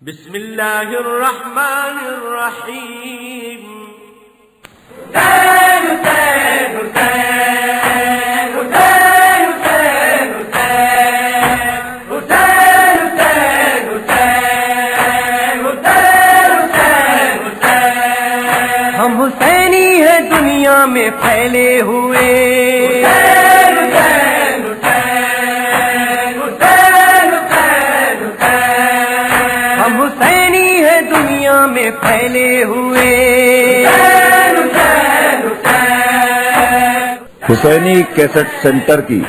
بسم اللہ الرحمن الرحیم۔ ہم حسینی ہیں دنیا میں پھیلے ہوئے، ہم حسینی ہیں دنیا میں پھیلے ہوئے۔ حسینی کیسٹ سینٹر کی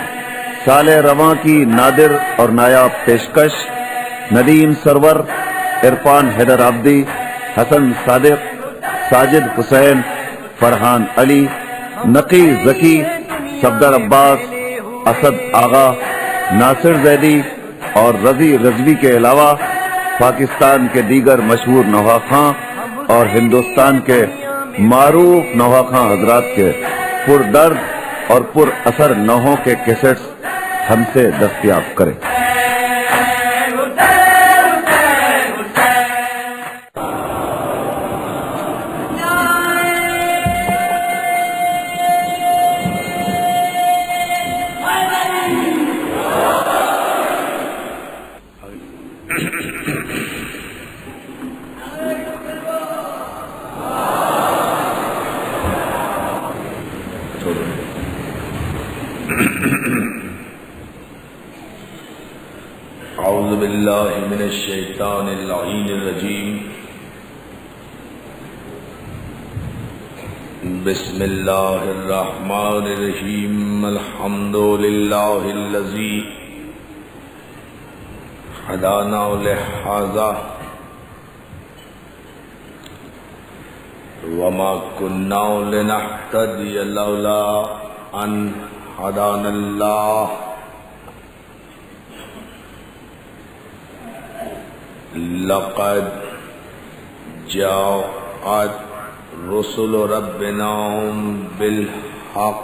سال رواں کی نادر اور نایاب پیشکش، ندیم سرور، عرفان حیدر آبادی، حسن صادق، ساجد حسین، فرحان علی، نقی ذکی، صفدر عباس، اسد آغا، ناصر زیدی اور رضی رضوی کے علاوہ پاکستان کے دیگر مشہور نواخواں اور ہندوستان کے معروف نواخواں حضرات کے پردرد اور پر اثر نوحوں کے کیسٹس ہم سے دستیاب کریں۔ اعوذ باللہ من الشیطان اللعین الرجیم، بسم اللہ الرحمن الرحیم، الحمد للہ الذی ہدانا لہذا وما كنا لنهتدی لولا ان ہدانا اللہ، لقد جاءت رسل ربنا بالحق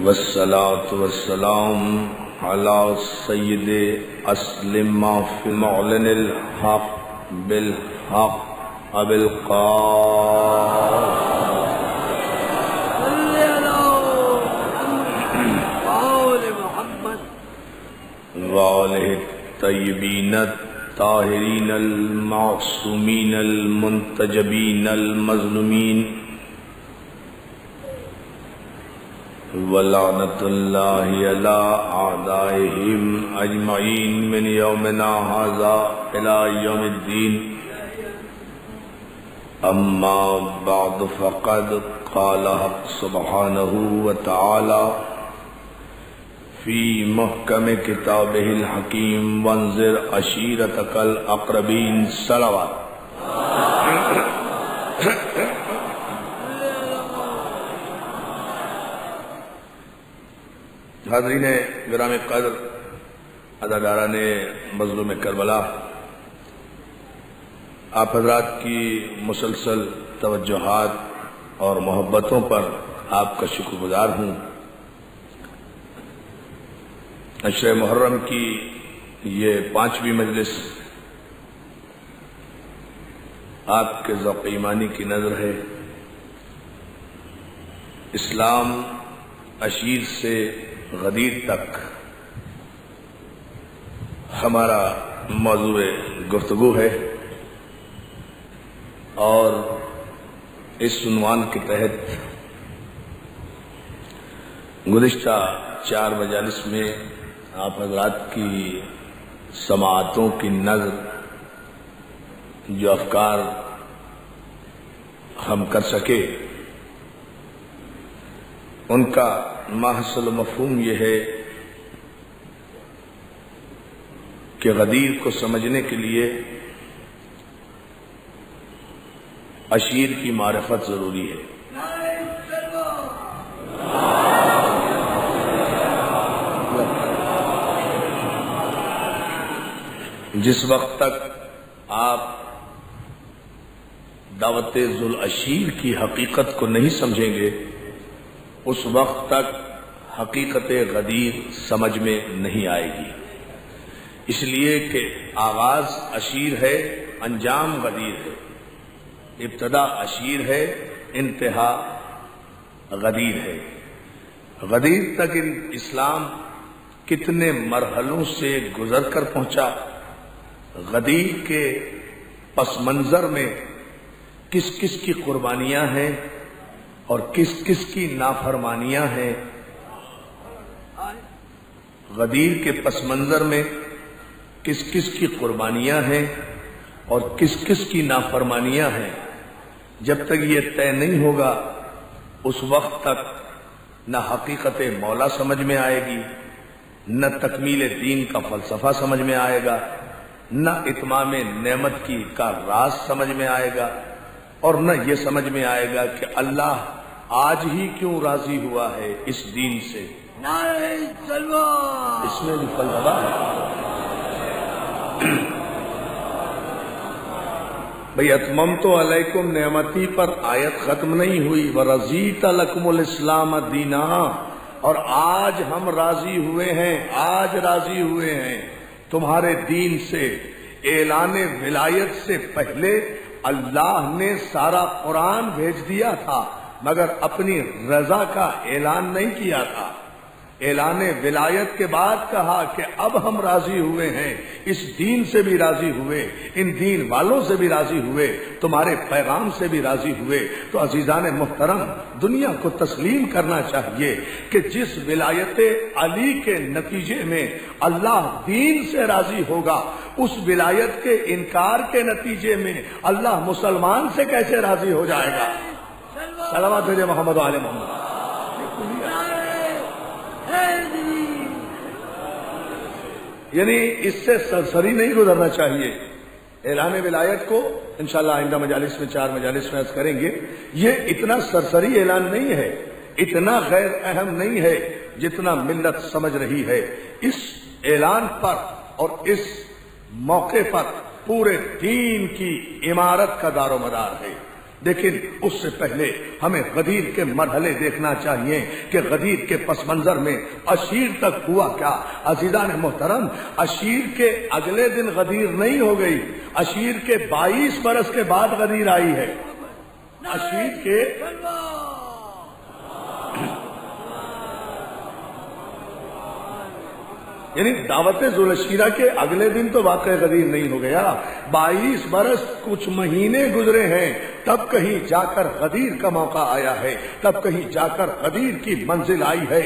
والصلاة والسلام على سید اسلم فی معلن الحق بالحق ابی القاسم وآلہ الطیبین الطاہرین المعصومین المنتجبین المظلومین، ولعنۃ اللہ علی اعدائہم اجمعین من یومنا ھذا الی یوم الدین۔ اما بعد فقد قال حق سبحانہ وتعالی فی محکم کتابہ الحکیم، وانذر عشیرتک الاقربین۔ صلوات۔ حاضرین گرامی قدر، اداکاران مظلوم کربلا، آپ حضرات کی مسلسل توجہات اور محبتوں پر آپ کا شکر گزار ہوں۔ عشر محرم کی یہ 5ویں مجلس آپ کے ذوق ایمانی کی نظر ہے۔ اسلام عشیر سے غدیر تک ہمارا موضوع گفتگو ہے، اور اس عنوان کے تحت گزشتہ 4 مجالس میں آپ حضرات کی سماعتوں کی نظر جو افکار ہم کر سکے، ان کا ماحصل مفہوم یہ ہے کہ غدیر کو سمجھنے کے لیے عشیر کی معرفت ضروری ہے۔ جس وقت تک آپ دعوت ذوالعشیر کی حقیقت کو نہیں سمجھیں گے، اس وقت تک حقیقت غدیر سمجھ میں نہیں آئے گی، اس لیے کہ آغاز عشیر ہے، انجام غدیر ہے، ابتدا عشیر ہے، انتہا غدیر ہے۔ غدیر تک اسلام کتنے مرحلوں سے گزر کر پہنچا، غدیر کے پس منظر میں کس کس کی قربانیاں ہیں اور کس کس کی نافرمانیاں ہیں۔ غدیر کے پس منظر میں کس کس کی قربانیاں ہیں اور کس کس کی نافرمانیاں ہیں، جب تک یہ طے نہیں ہوگا اس وقت تک نہ حقیقت مولا سمجھ میں آئے گی، نہ تکمیل دین کا فلسفہ سمجھ میں آئے گا، نہ اتمام نعمت کا راز سمجھ میں آئے گا، اور نہ یہ سمجھ میں آئے گا کہ اللہ آج ہی کیوں راضی ہوا ہے اس دین سے۔ اس میں بھی فلسفہ ہے بھئی۔ اتممت علیکم نعمتی پر آیت ختم نہیں ہوئی، ورضیت لکم الاسلام دینا، اور آج ہم راضی ہوئے ہیں، آج راضی ہوئے ہیں تمہارے دین سے۔ اعلان ولایت سے پہلے اللہ نے سارا قرآن بھیج دیا تھا، مگر اپنی رضا کا اعلان نہیں کیا تھا۔ اعلان ولایت کے بعد کہا کہ اب ہم راضی ہوئے ہیں، اس دین سے بھی راضی ہوئے، ان دین والوں سے بھی راضی ہوئے، تمہارے پیغام سے بھی راضی ہوئے۔ تو عزیزان محترم، دنیا کو تسلیم کرنا چاہیے کہ جس ولایت علی کے نتیجے میں اللہ دین سے راضی ہوگا، اس ولایت کے انکار کے نتیجے میں اللہ مسلمان سے کیسے راضی ہو جائے گا؟ صلوات بھیجے محمد و آل محمد۔ یعنی اس سے سرسری نہیں گزرنا چاہیے۔ اعلان ولایت کو انشاءاللہ آئندہ مجالس میں 4 مجالس میں عرض کریں گے، یہ اتنا سرسری اعلان نہیں ہے، اتنا غیر اہم نہیں ہے جتنا ملت سمجھ رہی ہے۔ اس اعلان پر اور اس موقع پر پورے دین کی عمارت کا دار و مدار ہے۔ لیکن اس سے پہلے ہمیں غدیر کے مرحلے دیکھنا چاہیے کہ غدیر کے پس منظر میں عشیر تک ہوا کیا۔ عزیزان محترم، عشیر کے اگلے دن غدیر نہیں ہو گئی، عشیر کے 22 برس کے بعد غدیر آئی ہے۔ عشیر کے یعنی دعوت ذوالشیرہ کے اگلے دن تو واقع غدیر نہیں ہو گیا، 22 برس کچھ مہینے گزرے ہیں، تب کہیں جا کر غدیر کا موقع آیا ہے، تب کہیں جا کر غدیر کی منزل آئی ہے۔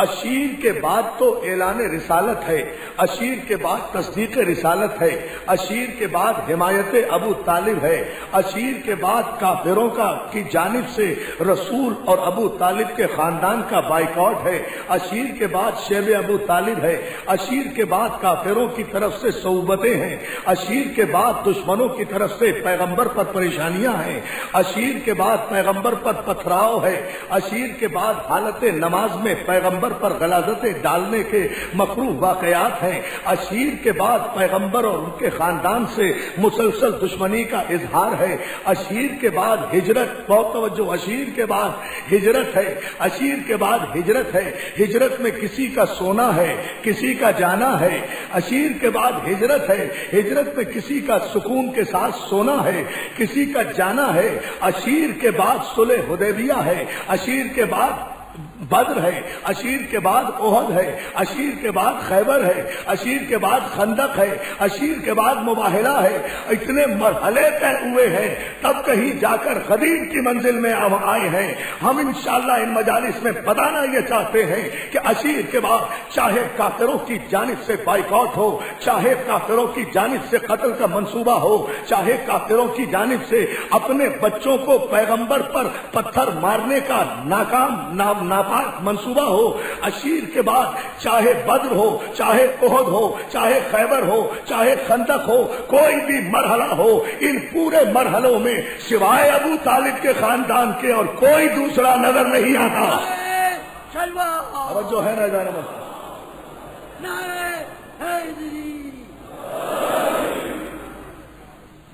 عشیر کے بعد تو اعلان رسالت ہے، عشیر کے بعد تصدیق رسالت ہے، عشیر کے بعد حمایت ابو طالب ہے، عشیر کے بعد کافروں کی جانب سے رسول اور ابو طالب کے خاندان کا بائیکاٹ ہے، عشیر کے بعد شیب ابو طالب ہے، عشیر کے بعد کافروں کی طرف سے صعوبتیں ہیں، عشیر کے بعد دشمنوں کی طرف سے پیغمبر پر پریشانیاں ہیں، عشیر کے بعد پیغمبر پر پتھراؤ ہے، عشیر کے بعد حالت نماز میں پیغمبر پر غلاظتیں ڈالنے کے مکروہ واقعات ہیں، عشیر کے بعد پیغمبر اور ان کے خاندان سے مسلسل دشمنی کا اظہار ہے، عشیر کے بعد ہجرت، بہت توجہ، عشیر کے بعد ہجرت ہے، عشیر کے بعد ہجرت ہے، ہجرت میں کسی کا سونا ہے، کسی کا جانا ہے، عشیر کے بعد ہجرت ہے، ہجرت میں کسی کا سکون کے ساتھ سونا ہے، کسی کا جانا ہے، عشیر کے بعد صلح حدیبیہ ہے، عشیر کے بعد بدر ہے، عشیر کے بعد احد ہے، عشیر کے بعد خیبر ہے، عشیر کے بعد خندق ہے، عشیر کے بعد مباہلہ ہے۔ اتنے مرحلے طے ہوئے ہیں، تب کہیں جا کر غدیر کی منزل میں ہم آئے ہیں۔ ہم انشاءاللہ ان مجالس میں بتانا یہ چاہتے ہیں کہ عشیر کے بعد چاہے کافروں کی جانب سے بائیکاٹ ہو، چاہے کافروں کی جانب سے قتل کا منصوبہ ہو، چاہے کافروں کی جانب سے اپنے بچوں کو پیغمبر پر پتھر مارنے کا ناپاک منصوبہ ہو، عشیر کے بعد چاہے بدر ہو، چاہے احد ہو، چاہے خیبر ہو، چاہے خندق ہو، کوئی بھی مرحلہ ہو، ان پورے مرحلوں میں سوائے ابو طالب کے خاندان کے اور کوئی دوسرا نظر نہیں آتا۔ جو ہے نا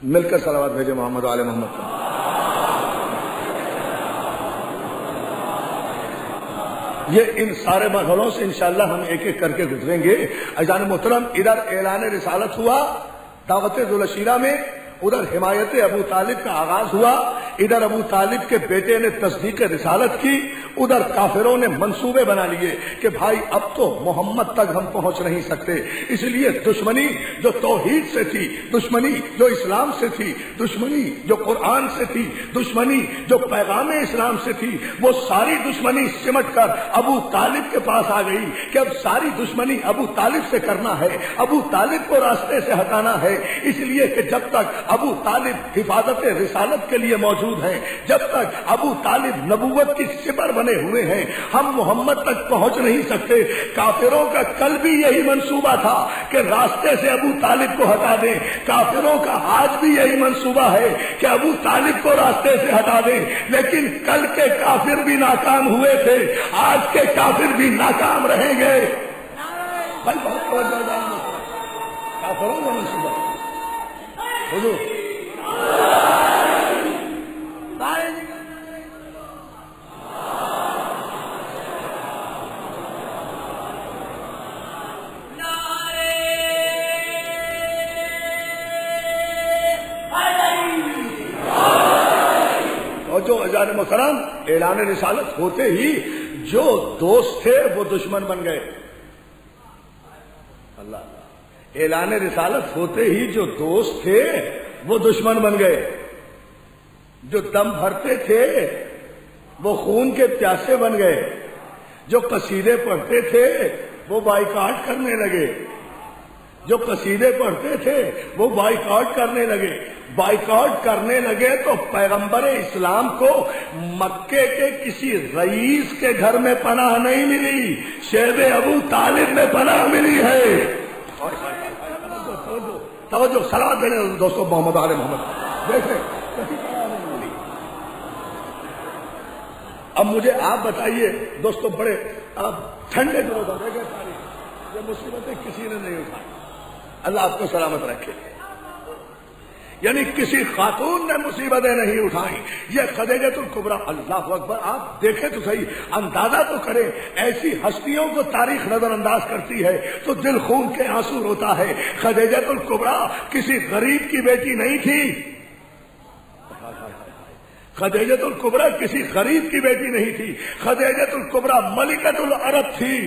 مل کر صلوات بھیجے محمد و آل محمد کو۔ یہ ان سارے مرحلوں سے انشاءاللہ ہم ایک ایک کر کے گزریں گے. عزیزان محترم، ادھر اعلان رسالت ہوا دعوت ذوالشیرہ میں، ادھر حمایت ابو طالب کا آغاز ہوا، ادھر ابو طالب کے بیٹے نے تصدیق رسالت کی، ادھر کافروں نے منصوبے بنا لیے کہ بھائی اب تو محمد تک ہم پہنچ نہیں سکتے، اس لیے دشمنی جو توحید سے تھی، دشمنی جو اسلام سے تھی، دشمنی جو قرآن سے تھی، دشمنی جو پیغام اسلام سے تھی، وہ ساری دشمنی سمٹ کر ابو طالب کے پاس آ گئی کہ اب ساری دشمنی ابو طالب سے کرنا ہے، ابو طالب کو راستے سے ہٹانا ہے. اس لیے کہ جب تک ابو طالب حفاظت رسالت کے لیے موجود ہیں، جب تک ابو طالب نبوت کی سپر بنے ہوئے ہیں، ہم محمد تک پہنچ نہیں سکتے. کافروں کا کل بھی یہی منصوبہ تھا کہ راستے سے ابو طالب کو ہٹا دیں، کافروں کا آج بھی یہی منصوبہ ہے کہ ابو طالب کو راستے سے ہٹا دیں. لیکن کل کے کافر بھی ناکام ہوئے تھے، آج کے کافر بھی ناکام رہیں گے. بھائی بہت کافروں کا منصوبہ حضور اور جو اذان محترم اعلان رسالت ہوتے ہی جو دوست تھے وہ دشمن بن گئے. اللہ اعلان رسالت ہوتے ہی جو دوست تھے وہ دشمن بن گئے. جو دم بھرتے تھے وہ خون کے پیاسے بن گئے. جو قصیدے پڑھتے تھے وہ بائیکاٹ کرنے لگے. جو قصیدے پڑھتے تھے وہ بائیکاٹ کرنے لگے. بائیکاٹ کرنے لگے تو پیغمبر اسلام کو مکے کے کسی رئیس کے گھر میں پناہ نہیں ملی، شیب ابو طالب میں پناہ ملی ہے. توجہ صلوات دینے دوستو محمد آل محمد. دیکھیں اب مجھے آپ بتائیے دوستو، بڑے آپ ٹھنڈے دلوں کا دیکھیں تاریخ، یہ مصیبتیں کسی نے نہیں اٹھائی. اللہ آپ کو سلامت رکھے. یعنی کسی خاتون نے مصیبتیں نہیں اٹھائیں. یہ خدیجۃ الکبریٰ، اللہ اکبر، آپ دیکھیں تو صحیح، اندازہ تو کریں. ایسی ہستیوں کو تاریخ نظر انداز کرتی ہے تو دل خون کے آنسو روتا ہے. خدیجۃ الکبریٰ کسی غریب کی بیٹی نہیں تھی. خدیجۃ الکبریٰ کسی غریب کی بیٹی نہیں تھی. خدیجۃ الکبریٰ ملکۃ العرب تھی.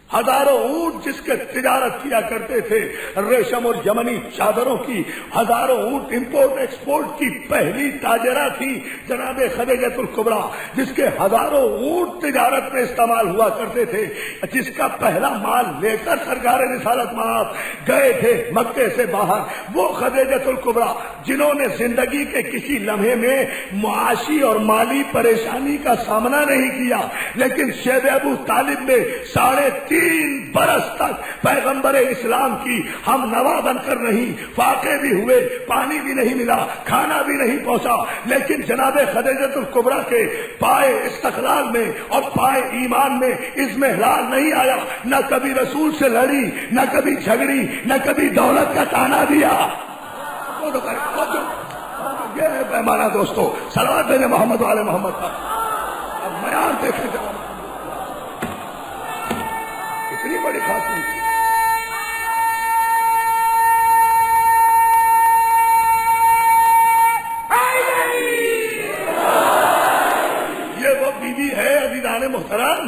ہزاروں اونٹ جس کے تجارت کیا کرتے تھے، ریشم اور یمنی چادروں کی ہزاروں اونٹ امپورٹ ایکسپورٹ کی پہلی تاجرہ تھی جناب خدیجۃ الکبریٰ، جس کے ہزاروں اونٹ تجارت میں استعمال ہوا کرتے تھے، جس کا پہلا مال لے کر سرکار رسالت مآب گئے تھے مکے سے باہر. وہ خدیجۃ الکبریٰ جنہوں نے زندگی کے کسی لمحے میں معاشی اور مالی پریشانی کا سامنا نہیں کیا، لیکن شیب ابو طالب میں 3.5 برس تک پیغمبر اسلام کی ہم نوا بن کر نہیں، فاقے بھی ہوئے، پانی بھی نہیں ملا، کھانا بھی نہیں پہنچا، لیکن جناب خدیجۃ الکبریٰ کے پائے استقلال میں اور پائے ایمان میں اضمحلال نہیں آیا. نہ کبھی رسول سے لڑی، نہ کبھی جھگڑی، نہ کبھی دولت کا تانا دیا. یہ پیمانہ دوستو صلوات دینے محمد والے محمد کا. اب معیار دیکھیں جا اتنی بڑی خاتون تھی. یہ وہ بیوی ہے عزیزان محترم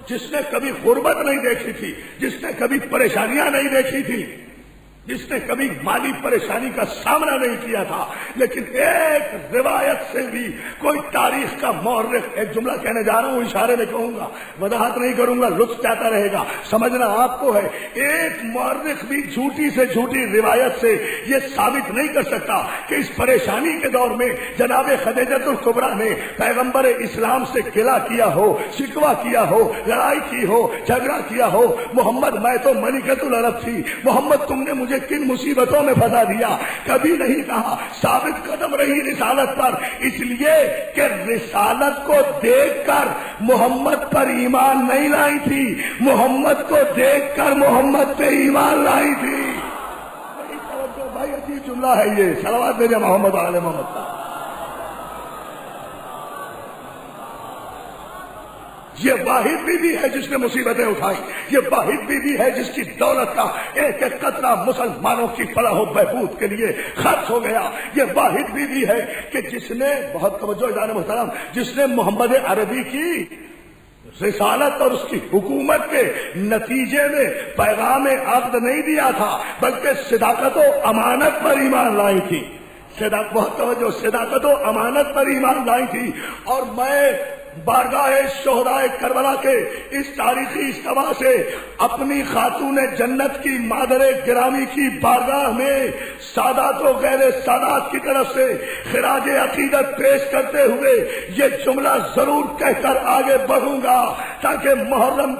جس نے کبھی غربت نہیں دیکھی تھی، جس نے کبھی پریشانیاں نہیں دیکھی تھی، جس نے کبھی مالی پریشانی کا سامنا نہیں کیا تھا. لیکن ایک روایت سے بھی کوئی تاریخ کا مورخ، ایک جملہ کہنے جا رہا ہوں، اشارے میں کہوں گا، وضاحت نہیں کروں گا، لطف چاہتا رہے گا، سمجھنا آپ کو ہے. ایک مورخ بھی جھوٹی سے جھوٹی روایت سے یہ ثابت نہیں کر سکتا کہ اس پریشانی کے دور میں جناب خدیجۃ الکبریٰ نے پیغمبر اسلام سے گلہ کیا ہو، شکوہ کیا ہو، لڑائی کی ہو، جھگڑا کیا ہو. محمد میں تو ملکۃ العرب تھی، محمد تم نے مجھے کن مصیبتوں میں پھنسا دیا، کبھی نہیں کہا. ثابت قدم رہی رسالت پر، اس لیے کہ رسالت کو دیکھ کر محمد پر ایمان نہیں لائی تھی، محمد کو دیکھ کر محمد پہ ایمان لائی تھی. بھائی عجیب جملہ ہے یہ، صلوات دیجیے محمد علیہ محمد. یہ واحد بیوی ہے جس نے مصیبتیں اٹھائی، یہ واحد بیوی ہے جس کی دولت کا ایک ایک قطرہ مسلمانوں کی فلاح و بہبود کے لیے خرچ ہو گیا، یہ واحد بیوی ہے کہ جس نے، بہت توجہ جان محترم، جس نے محمد عربی کی رسالت اور اس کی حکومت کے نتیجے میں پیغام عقد نہیں دیا تھا، بلکہ صداقت و امانت پر ایمان لائی تھی، بہت توجہ، صداقت و امانت پر ایمان لائی تھی۔ اور میں بارگاہ شہدائے کربلا کے اس تاریخی اجتماع سے اپنی خاتون جنت کی مادر گرامی کی بارگاہ میں سادات و غیر سادات کی طرف سے خراج عقیدت پیش کرتے ہوئے یہ جملہ ضرور کہہ کر آگے بڑھوں گا تاکہ محرم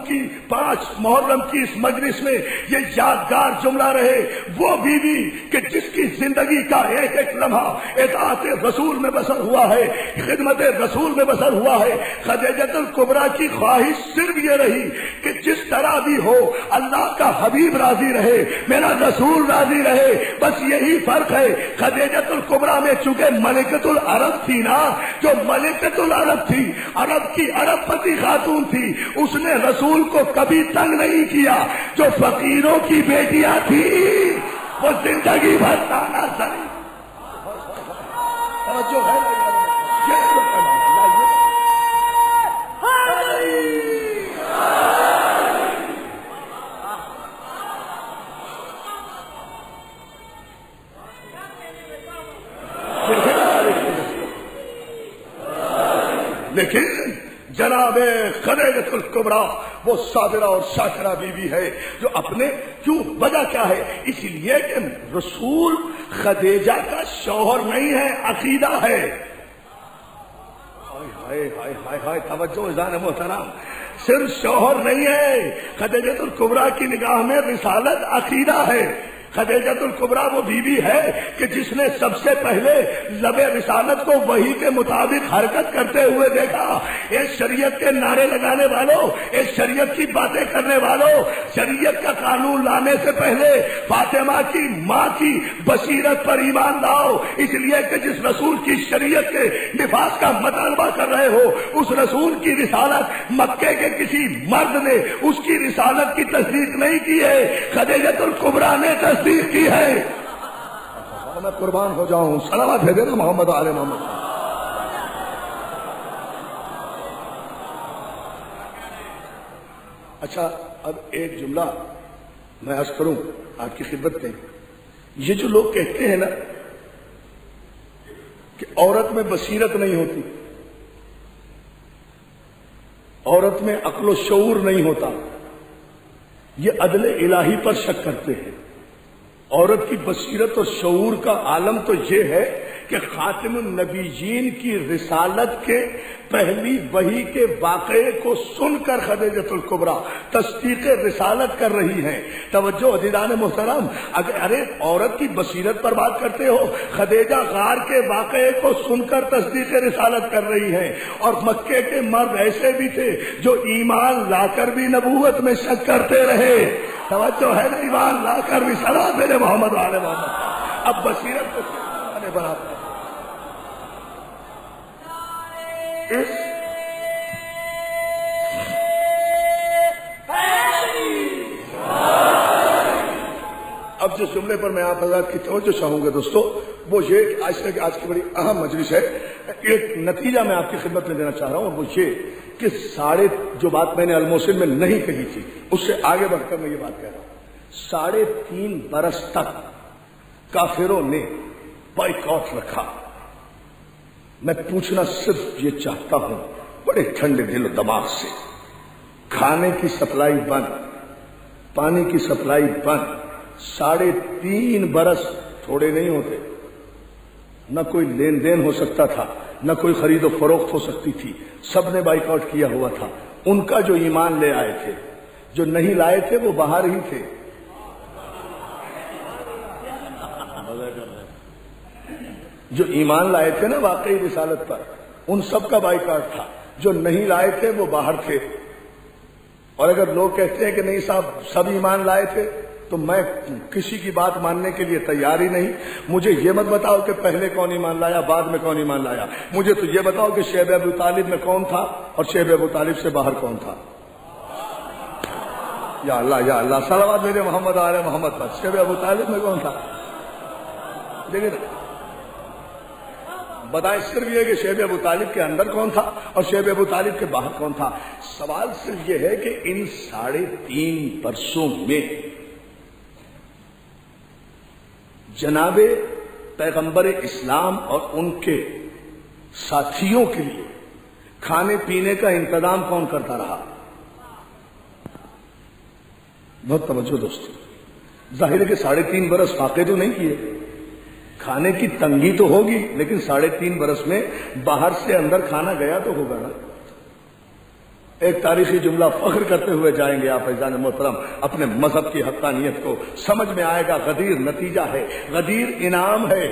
کی اس مجلس میں یہ یادگار جملہ رہے۔ وہ بیوی کہ جس کی زندگی کا ایک ایک لمحہ اطاعت رسول میں بسر ہوا ہے، خدمت رسول میں بسر ہوا ہے، خدیجۃ الکبریٰ کی خواہش صرف یہ رہی کہ جس طرح بھی ہو اللہ کا حبیب راضی رہے، میرا رسول راضی رہے، بس یہی فرق ہے۔ خدیجۃ الکبریٰ میں چونکہ ملکۃ العرب تھی نا، جو ملکۃ العرب تھی، عرب کی عرب پتی خاتون تھی، اس نے رسول کو کبھی تنگ نہیں کیا۔ جو فقیروں کی بیٹیاں تھی وہ زندگی بھر تانا سنی۔ جو ہے لیکن جناب خدیجۃ الکبریٰ وہ صابرہ اور شاکرہ بیوی ہے جو اپنے، کیوں، وجہ کیا ہے؟ اس لیے کہ رسول خدیجہ کا شوہر نہیں ہے، عقیدہ ہے۔ ہائے ہائے ہائے ہائے، توجہ اذان محترم، صرف شوہر نہیں ہے، خدیجۃ الکبریٰ کی نگاہ میں رسالت عقیدہ ہے۔ خدیجۃ الکبریٰ وہ بیوی ہے کہ جس نے سب سے پہلے لب رسالت کو وحی کے مطابق حرکت کرتے ہوئے دیکھا۔ ایک شریعت کے نعرے لگانے والوں، ایک شریعت کی باتیں کرنے والوں، شریعت کا قانون لانے سے پہلے فاطمہ کی ماں کی بصیرت پر ایمان لاؤ، اس لیے کہ جس رسول کی شریعت کے نفاذ کا مطالبہ کر رہے ہو، اس رسول کی رسالت مکے کے کسی مرد نے اس کی رسالت کی تصدیق نہیں کی ہے، خدیجۃ الکبریٰ نے تصدیق کی ہے۔ میں قربان ہو جاؤں، صلوات بھیجے نا محمد آل محمد۔ اچھا، اب ایک جملہ میں عرض کروں آپ کی خدمت میں۔ یہ جو لوگ کہتے ہیں نا کہ عورت میں بصیرت نہیں ہوتی، عورت میں عقل و شعور نہیں ہوتا، یہ عدل الہی پر شک کرتے ہیں۔ عورت کی بصیرت اور شعور کا عالم تو یہ ہے کہ خاتم النبیین کی رسالت کے پہلی وحی کے واقعے کو سن کر خدیجۃ الکبریٰ تصدیق رسالت کر رہی ہیں۔ توجہ عزیزان محترم، ارے عورت کی بصیرت پر بات کرتے ہو، خدیجہ غار کے واقعے کو سن کر تصدیق رسالت کر رہی ہیں۔ اور مکے کے مرد ایسے بھی تھے جو ایمان لا کر بھی نبوت میں شک کرتے رہے۔ توجہ ہے نا، ایمان لا کر بھی، صلوات میرے محمد والے محمد۔ اب بصیرت کو بناتا اب جس جملے پر میں آپ حضرات کی توجہ چاہوں گا دوستو، وہ یہ کہ آج کی بڑی اہم مجلس ہے، ایک نتیجہ میں آپ کی خدمت میں دینا چاہ رہا ہوں، اور وہ یہ کہ جو بات میں نے الموسم میں نہیں کہی تھی، اس سے آگے بڑھ کر میں یہ بات کہہ رہا ہوں۔ 3.5 برس تک کافروں نے بائیکاٹ رکھا۔ میں پوچھنا صرف یہ چاہتا ہوں بڑے ٹھنڈے دل و دماغ سے، کھانے کی سپلائی بند، پانی کی سپلائی بند، 3.5 برس تھوڑے نہیں ہوتے، نہ کوئی لین دین ہو سکتا تھا، نہ کوئی خرید و فروخت ہو سکتی تھی، سب نے بائیکاٹ کیا ہوا تھا۔ ان کا جو ایمان لے آئے تھے، جو نہیں لائے تھے وہ باہر ہی تھے۔ جو ایمان لائے تھے نا واقعی رسالت پر، ان سب کا بائیکاٹ تھا، جو نہیں لائے تھے وہ باہر تھے۔ اور اگر لوگ کہتے ہیں کہ نہیں صاحب سب ایمان لائے تھے، तो मैं किसी की बात मानने के लिए तैयार ही नहीं। मुझे ये मत बताओ कि पहले कौन ईमान लाया, बाद में कौन ईमान लाया। मुझे तो ये बताओ कि शैब अबू तालिब में कौन था और शैब अबू तालिब से बाहर कौन था। या अल्लाह सलावत मेरे मोहम्मद आले मोहम्मद पर। शैब अबू तालिब में कौन था? देखिए ना, बताएं सिर्फ ये कि शैब अबू तालिब के अंदर कौन था और शैब अबू तालिब के बाहर कौन था। सवाल सिर्फ ये है कि इन 3.5 वर्षों में जनाबे पैगंबर इस्लाम और उनके साथियों के लिए खाने पीने का इंतजाम कौन करता रहा? बहुत तवज्जो दोस्तों। जाहिर है कि 3.5 बरस वाकई तो नहीं किए, खाने की तंगी तो होगी, लेकिन 3.5 बरस में बाहर से अंदर खाना गया तो होगा ना। एक तारीखी जुमला फख्र करते हुए जाएंगे आप फैजान मोहतरम, अपने मजहब की हक्कानियत को समझ में आएगा। गदीर नतीजा है, गदीर इनाम है,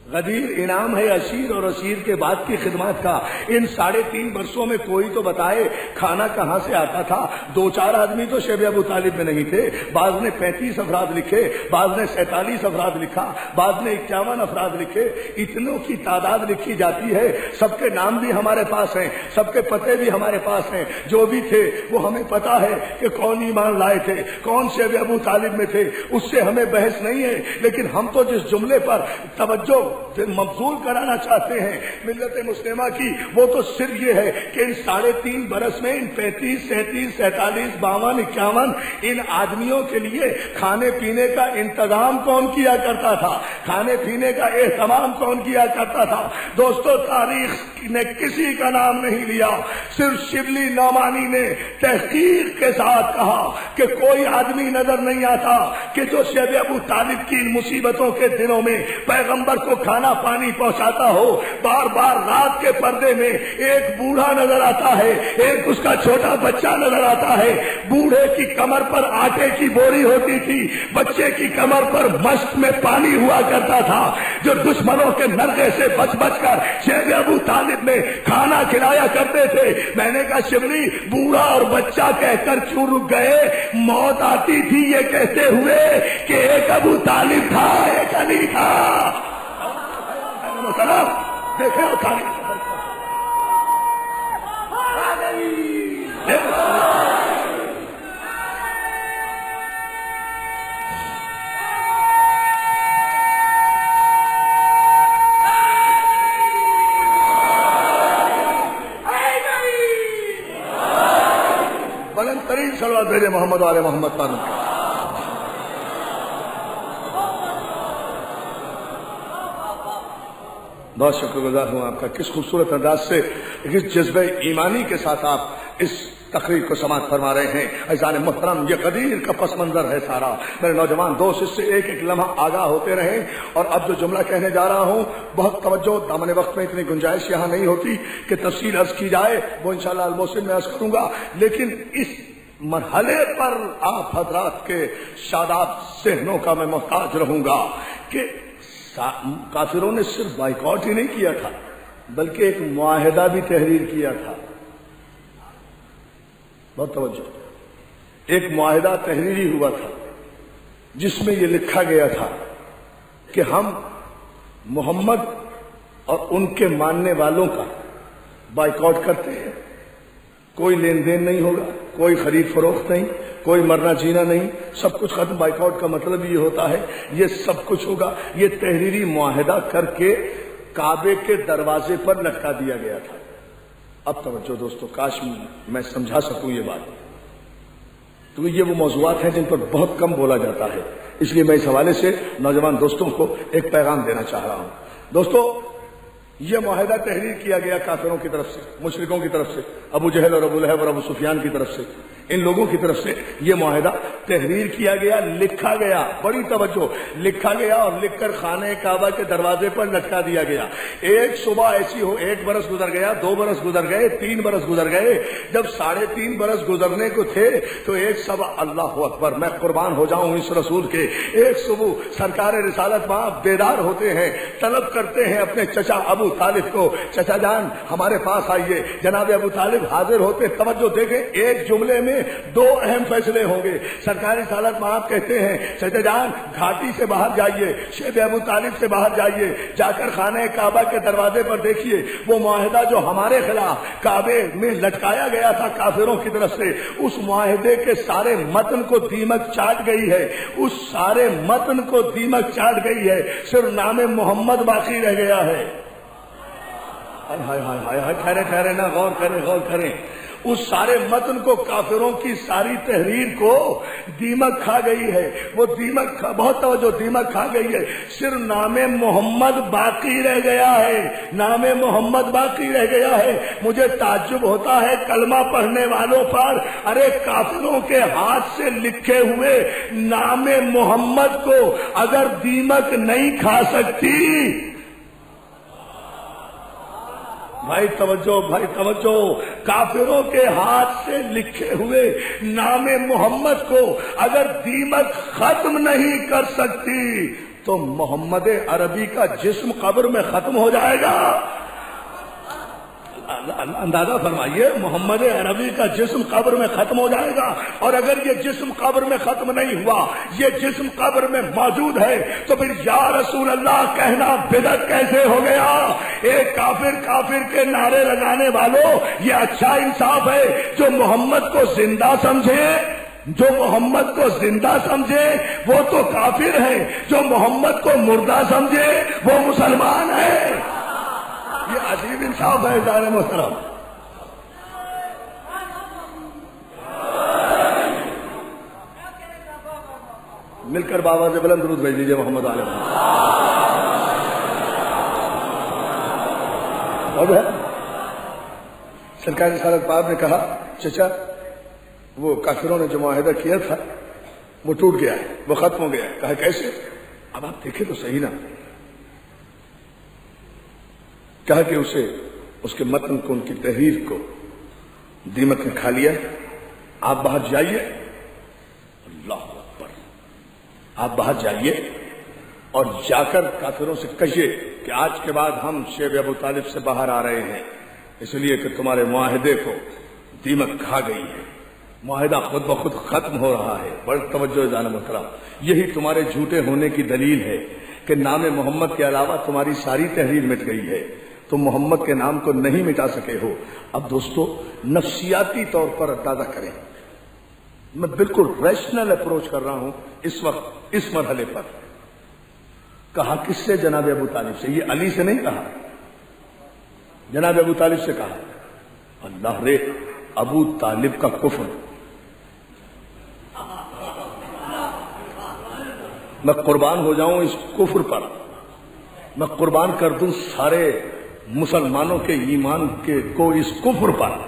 गदीर इनाम है अशीर और अशीर के बाद की खिदमत का। इन 3.5 वर्षों में कोई तो बताए खाना कहां से आता था। 2-4 आदमी तो शैब अबू तालिब में नहीं थे। बाज ने 35 अफराद लिखे, बाज ने 47 अफराद लिखा, बाज ने 51 अफराद लिखे। इतनों की तादाद लिखी जाती है। सबके नाम भी हमारे पास हैं, सबके पते भी हमारे पास हैं। जो भी थे वो हमें पता है कि कौन ईमान लाए थे, कौन शैब अबू तालिब में थे, उससे हमें बहस नहीं है। लेकिन हम तो जिस जुमले पर तवज्जो मबसूल कराना चाहते हैं मिल्लत मुस्लिमा की, वो तो सिर्फ ये है कि इन 3.5 बरस में इन 35, 37, 47, 52, 51 इन आदमियों के लिए खाने पीने का इंतजाम कौन किया करता था, खाने पीने का एहतमाम कौन किया करता था। दोस्तों, तारीख ने किसी का नाम नहीं लिया, सिर्फ शिबली नौमानी ने तहकीक के साथ कहा कि कोई आदमी नजर नहीं आता कि जो शैब अबू तालिब की इन मुसीबतों के दिनों में पैगंबर को खाना पानी पहुंचाता हो। बार बार रात के पर्दे में एक बूढ़ा नजर आता है, एक उसका छोटा बच्चा नजर आता है। बूढ़े की कमर पर आटे की बोरी होती थी, बच्चे की कमर पर मश्क में पानी हुआ करता था, जो दुश्मनों के नरगे से बच बच कर शैब अबू तालिब में खाना खिलाया करते थे। मैंने कहा शिबली, बूढ़ा और बच्चा कहकर क्यों रुक गए? मौत आती थी ये कहते हुए कि एक अबू तालिब था, एक अली था। देखे बुलंद तरीन सलवात भेजे मोहम्मद वाले मोहम्मद पर। बहुत शुक्रगुजार हूं आपका। किस खूबसूरत अंदाज से, किस जज्बे ईमानी के साथ आप इस तकरीर को समाप्त फरमा रहे हैं। ऐज़ान मोहतरम, ये कदीर का पस मंजर है सारा। मेरे नौजवान दोस्त इससे एक एक लम्हा आगाह होते रहे। और अब जो जुमला कहने जा रहा हूं, बहुत तवज्जो, दामन वक्त में इतनी गुंजाइश यहाँ नहीं होती कि तफसील अर्ज की जाए, वो इंशाअल्लाह अल मोहसिन में अर्ज करूंगा। लेकिन इस मरहले पर आप हजरात के शादाब सहनों का मैं मोहताज रहूंगा कि काफिरों ने सिर्फ बाइकआउट ही नहीं किया था, बल्कि एक मुआहिदा भी तहरीर किया था। बहुत तवज्जो, एक मुआहिदा तहरीरी हुआ था जिसमें यह लिखा गया था कि हम मोहम्मद और उनके मानने वालों का बाइकआउट करते हैं। कोई लेन देन नहीं होगा, कोई खरीद फरोख्त नहीं, कोई मरना जीना नहीं, सब कुछ खत्म। बाइकआउट का मतलब ये होता है ये सब कुछ होगा। ये तहरीरी मुआहिदा करके काबे के दरवाजे पर लटका दिया गया था। अब तवज्जो दोस्तों, काश मैं समझा सकूं ये बात, तो ये वो मौज़ूआत हैं जिन पर बहुत कम बोला जाता है। इसलिए मैं इस हवाले से नौजवान दोस्तों को एक पैगाम देना चाह रहा हूं। दोस्तों, यह मुआहिदा तहरीर किया गया काफिरों की तरफ से, मुशरिकों की तरफ से, अबू जहल और अबू लहब और अबू सुफियान की तरफ से, इन लोगों की तरफ से यह मुआहिदा तहरीर किया गया, लिखा गया। बड़ी तवज्जो, लिखा गया और लिखकर खाने काबा के दरवाजे पर लटका दिया गया। एक सुबह ऐसी हो, 1 बरस गुजर गया, 2 बरस गुजर गए, 3 बरस गुजर गए। जब 3.5 बरस गुजरने को थे तो एक सुबह, अल्लाह अकबर, मैं कुर्बान हो जाऊं इस रसूल के, एक सुबह सरकार रिसालत वहां बेदार होते हैं, तलब करते हैं अपने चचा अबू तालिब को, चचा जान हमारे पास आइए। जनाब अबू तालिब हाजिर होते। तवज्जो देखें, एक जुमले में में दो अहम फैसले होंगे। सरकारी सालत में आप कहते हैं चचा जान घाटी से बाहर जाइए, शेब अबू तालिब से बाहर जाइए, जाकर खाने काबा के दरवाजे पर देखिए वो मुआहिदा जो हमारे खिलाफ काबे में लटकाया गया था काफिरों की तरफ से, उस मुआहिदे के सारे मतन को दीमक चाट गई है, उस सारे मतन को दीमक चाट गई है, सिर्फ नामे मोहम्मद बाकी रह गया है। हाय हाय हाय हाय, ठहरे ठहरे ना, गौर करें। उस सारे मतन को, काफिरों की सारी तहरीर को दीमक खा गई है, वो बहुत तवज्जो, दीमक खा गई है, सिर्फ नामे मोहम्मद बाकी रह गया है, नामे मोहम्मद बाकी रह गया है। मुझे ताज्जुब होता है कलमा पढ़ने वालों पर, अरे काफिरों के हाथ से लिखे हुए नामे मोहम्मद को अगर दीमक नहीं खा सकती, भाई तवज्जो, काफिरों के हाथ से लिखे हुए नामे मोहम्मद को अगर दीमक खत्म नहीं कर सकती तो मोहम्मद अरबी का जिस्म कब्र में खत्म हो जाएगा। अंदाजा फरमाइए, मोहम्मद अरबी का जिस्म कब्र में खत्म हो जाएगा। और अगर ये जिस्म कब्र में खत्म नहीं हुआ, ये जिस्म कब्र में मौजूद है, तो फिर या रसूल अल्लाह कहना बिदअत कैसे हो गया? एक काफिर के नारे लगाने वालों, ये अच्छा इंसाफ है जो मोहम्मद को जिंदा समझे, जो मोहम्मद को जिंदा समझे वो तो काफिर है, जो मोहम्मद को मुर्दा समझे वो मुसलमान है। ये अजीब इंसाफ है जाने मोहतरम। मिलकर बाबा से बुलंद दुरूद भेज दीजिए मोहम्मद आलम। अब है सरकारी सालत पाक ने कहा चचा वो काफिरों ने जो मुआहिदा किया था वो टूट गया है, वो खत्म हो गया है। कहा कैसे? अब आप देखें तो सही ना। कहा कि उसके मतन को, उनकी तहरीर को दीमक ने खा लिया। आप बाहर जाइए, अल्लाह अकबर, आप बाहर जाइए और जाकर काफिरों से कहिए कि आज के बाद हम शेब अबू तालिब से बाहर आ रहे हैं, इसलिए कि तुम्हारे मुआहिदे को दीमक खा गई है, मुआहिदा खुद ब खुद खत्म हो रहा है। बड़ी तवज्जो जान मुहतरम, यही तुम्हारे झूठे होने की दलील है कि नाम मोहम्मद के अलावा तुम्हारी सारी तहरीर मिट गई है, तुम मोहम्मद के नाम को नहीं मिटा सके हो। अब दोस्तों नफ्सियाती तौर पर अंदाजा करें, मैं बिल्कुल रैशनल अप्रोच कर रहा हूं इस वक्त इस मरहले पर। कहा किससे? जनाब अबू तालिब से। ये अली से नहीं कहा, जनाब अबू तालिब से कहा। अल्लाह रे, अबू तालिब का कुफ्र, मैं कुर्बान हो जाऊं इस कुफ्र पर, मैं कुर्बान कर दूं सारे मुसलमानों के ईमान को इस कुफ्र पर,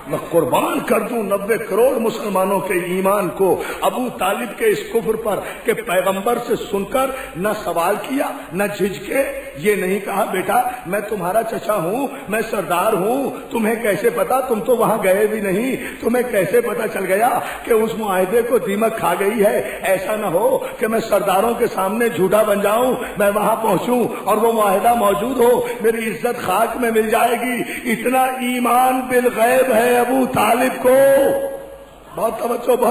मैं कुर्बान कर दूं 90 करोड़ मुसलमानों के ईमान को अबू तालिब के इस कुफ्र पर कि पैगंबर से सुनकर न सवाल किया न झिझके, ये नहीं कहा बेटा मैं तुम्हारा चचा हूं, मैं सरदार हूं, तुम्हें कैसे पता, तुम तो वहां गए भी नहीं, तुम्हें कैसे पता चल गया कि उस मुआहिदे को दीमक खा गई है? ऐसा न हो कि मैं सरदारों के सामने झूठा बन जाऊं, मैं वहां पहुंचूं और वो मुआहिदा मौजूद हो, मेरी इज्जत खाक में मिल जाएगी। इतना ईमान बिल गैब है अबू तालिब को, बहुत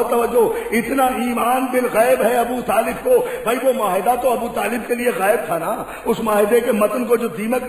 तवज्जो, इतना ईमान बिल गैब है अबू तालिब को। भाई वो माहिदा तो अबू तालिब के लिए गैब था ना, उस माहिदे के मतन को जो दीमक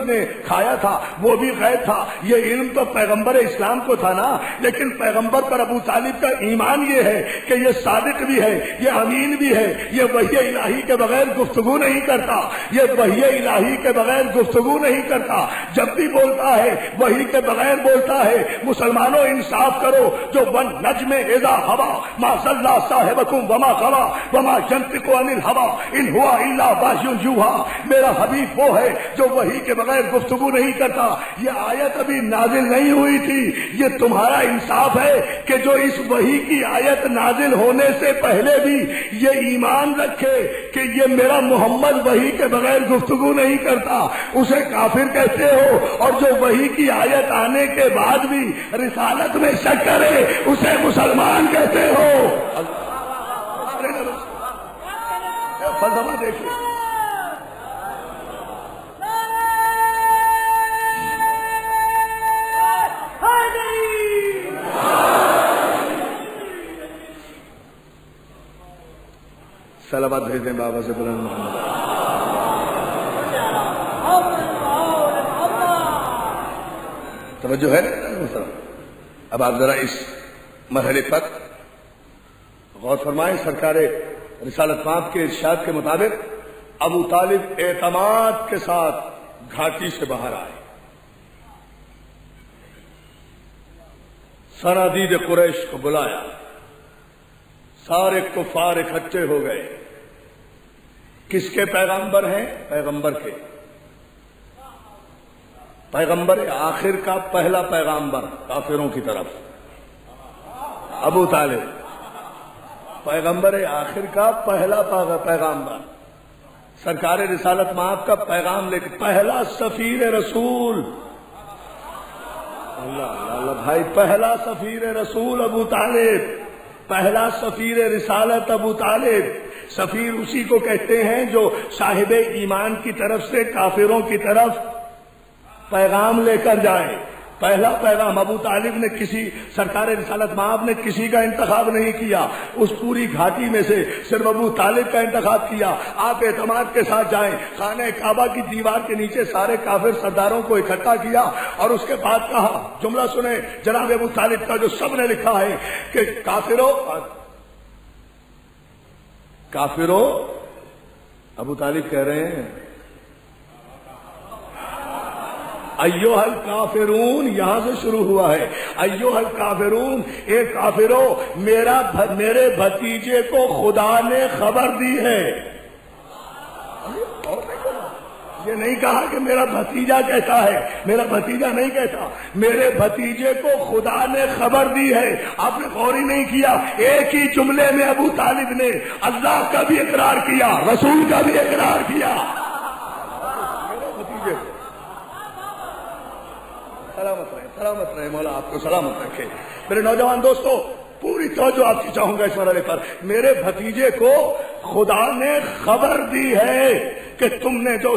ने खाया था वो भी गैब था। ये इल्म तो पैगंबर इस्लाम को था ना, लेकिन पैगंबर पर अबू तालिब का ईमान ये है कि ये सादिक भी है, ये अमीन भी है, ये वही इलाही के बगैर गुफ्तगू नहीं करता, ये वही इलाही के बगैर गुफ्तगू नहीं करता, जब भी बोलता है वही के बगैर बोलता है। मुसलमानों इंसाफ करो, जो वन नज्म इज़ा हवा मा सल्ला साहिबकुम वमा खवा वमा यंतिकु अनिल हवा इन हुआ इल्ला वाह्युन यूहा। मेरा हबीब वो है जो वही के बगैर गुफ्तगू नहीं करता। ये आयत अभी नाजिल नहीं हुई थी, ये तुम्हारा इंसाफ है कि जो इस वही की आयत नाजिल होने से पहले भी ये ईमान रखे कि ये मेरा मोहम्मद वही के बगैर गुफ्तगू नहीं करता, उसे काफिर कहते हो। और जो वही की आयत आने के बाद भी रिसालत में शक करे उसे मुसलमान कहते हो। फलसफा देखिए, सलावत भेज दें बाबा से बुलंद मोहम्मद। तवज्जो है ना? अब आप जरा इस मरहले पर गौर फरमाएं। सरकार रिसालत माब के इरशाद के मुताबिक अबू तालिब एतमाद के साथ घाटी से बाहर आए। सनादीद कुरैश को बुलाया, सारे कुफार इकट्ठे हो गए। किसके पैगंबर हैं? पैगंबर के। पैगंबर आखिर का पहला पैगंबर काफिरों की तरफ अबू तालिब, पैगंबर आखिर का पहला पैगंबर, सरकार रिसालत माब का पैगाम लेकर पहला सफीर रसूल। अल्लाह अल्लाह भाई, पहला सफीर रसूल अबू तालिब, पहला सफीर रिसालत अबू तालिब। सफीर उसी को कहते हैं जो साहिब ईमान की तरफ से काफिरों की तरफ पैगाम लेकर जाए। पहला पैगाम अबू तालिब ने किसी, सरकार रिसालत माब ने किसी का इंतखाब नहीं किया, उस पूरी घाटी में से सिर्फ अबू तालिब का इंतखाब किया। आप एतमाद के साथ जाएं, खाने काबा की दीवार के नीचे सारे काफिर सरदारों को इकट्ठा किया और उसके बाद कहा, जुमला सुने जनाब अबू तालिब का जो सबने लिखा है कि काफिरों, अबू तालिब कह रहे हैं अय्योहल काफिरून, यहां से शुरू हुआ है। अय्योहल काफिरून, ए काफिरो, मेरे भतीजे को खुदा ने खबर दी है। ये नहीं कहा कि मेरा भतीजा कहता है, मेरा भतीजा नहीं कहता, मेरे भतीजे को खुदा ने खबर दी है। आपने गौर ही नहीं किया, एक ही जुमले में अबू तालिब ने अल्लाह का भी इकरार किया, रसूल का भी इकरार किया। मेरे भतीजे को सलामत रहे मौला आपको सलामत रखे। मेरे नौजवान दोस्तों, पूरी तवज्जो आपकी चाहूंगा इस मरहले पर। मेरे भतीजे को खुदा ने खबर दी है कि तुमने जो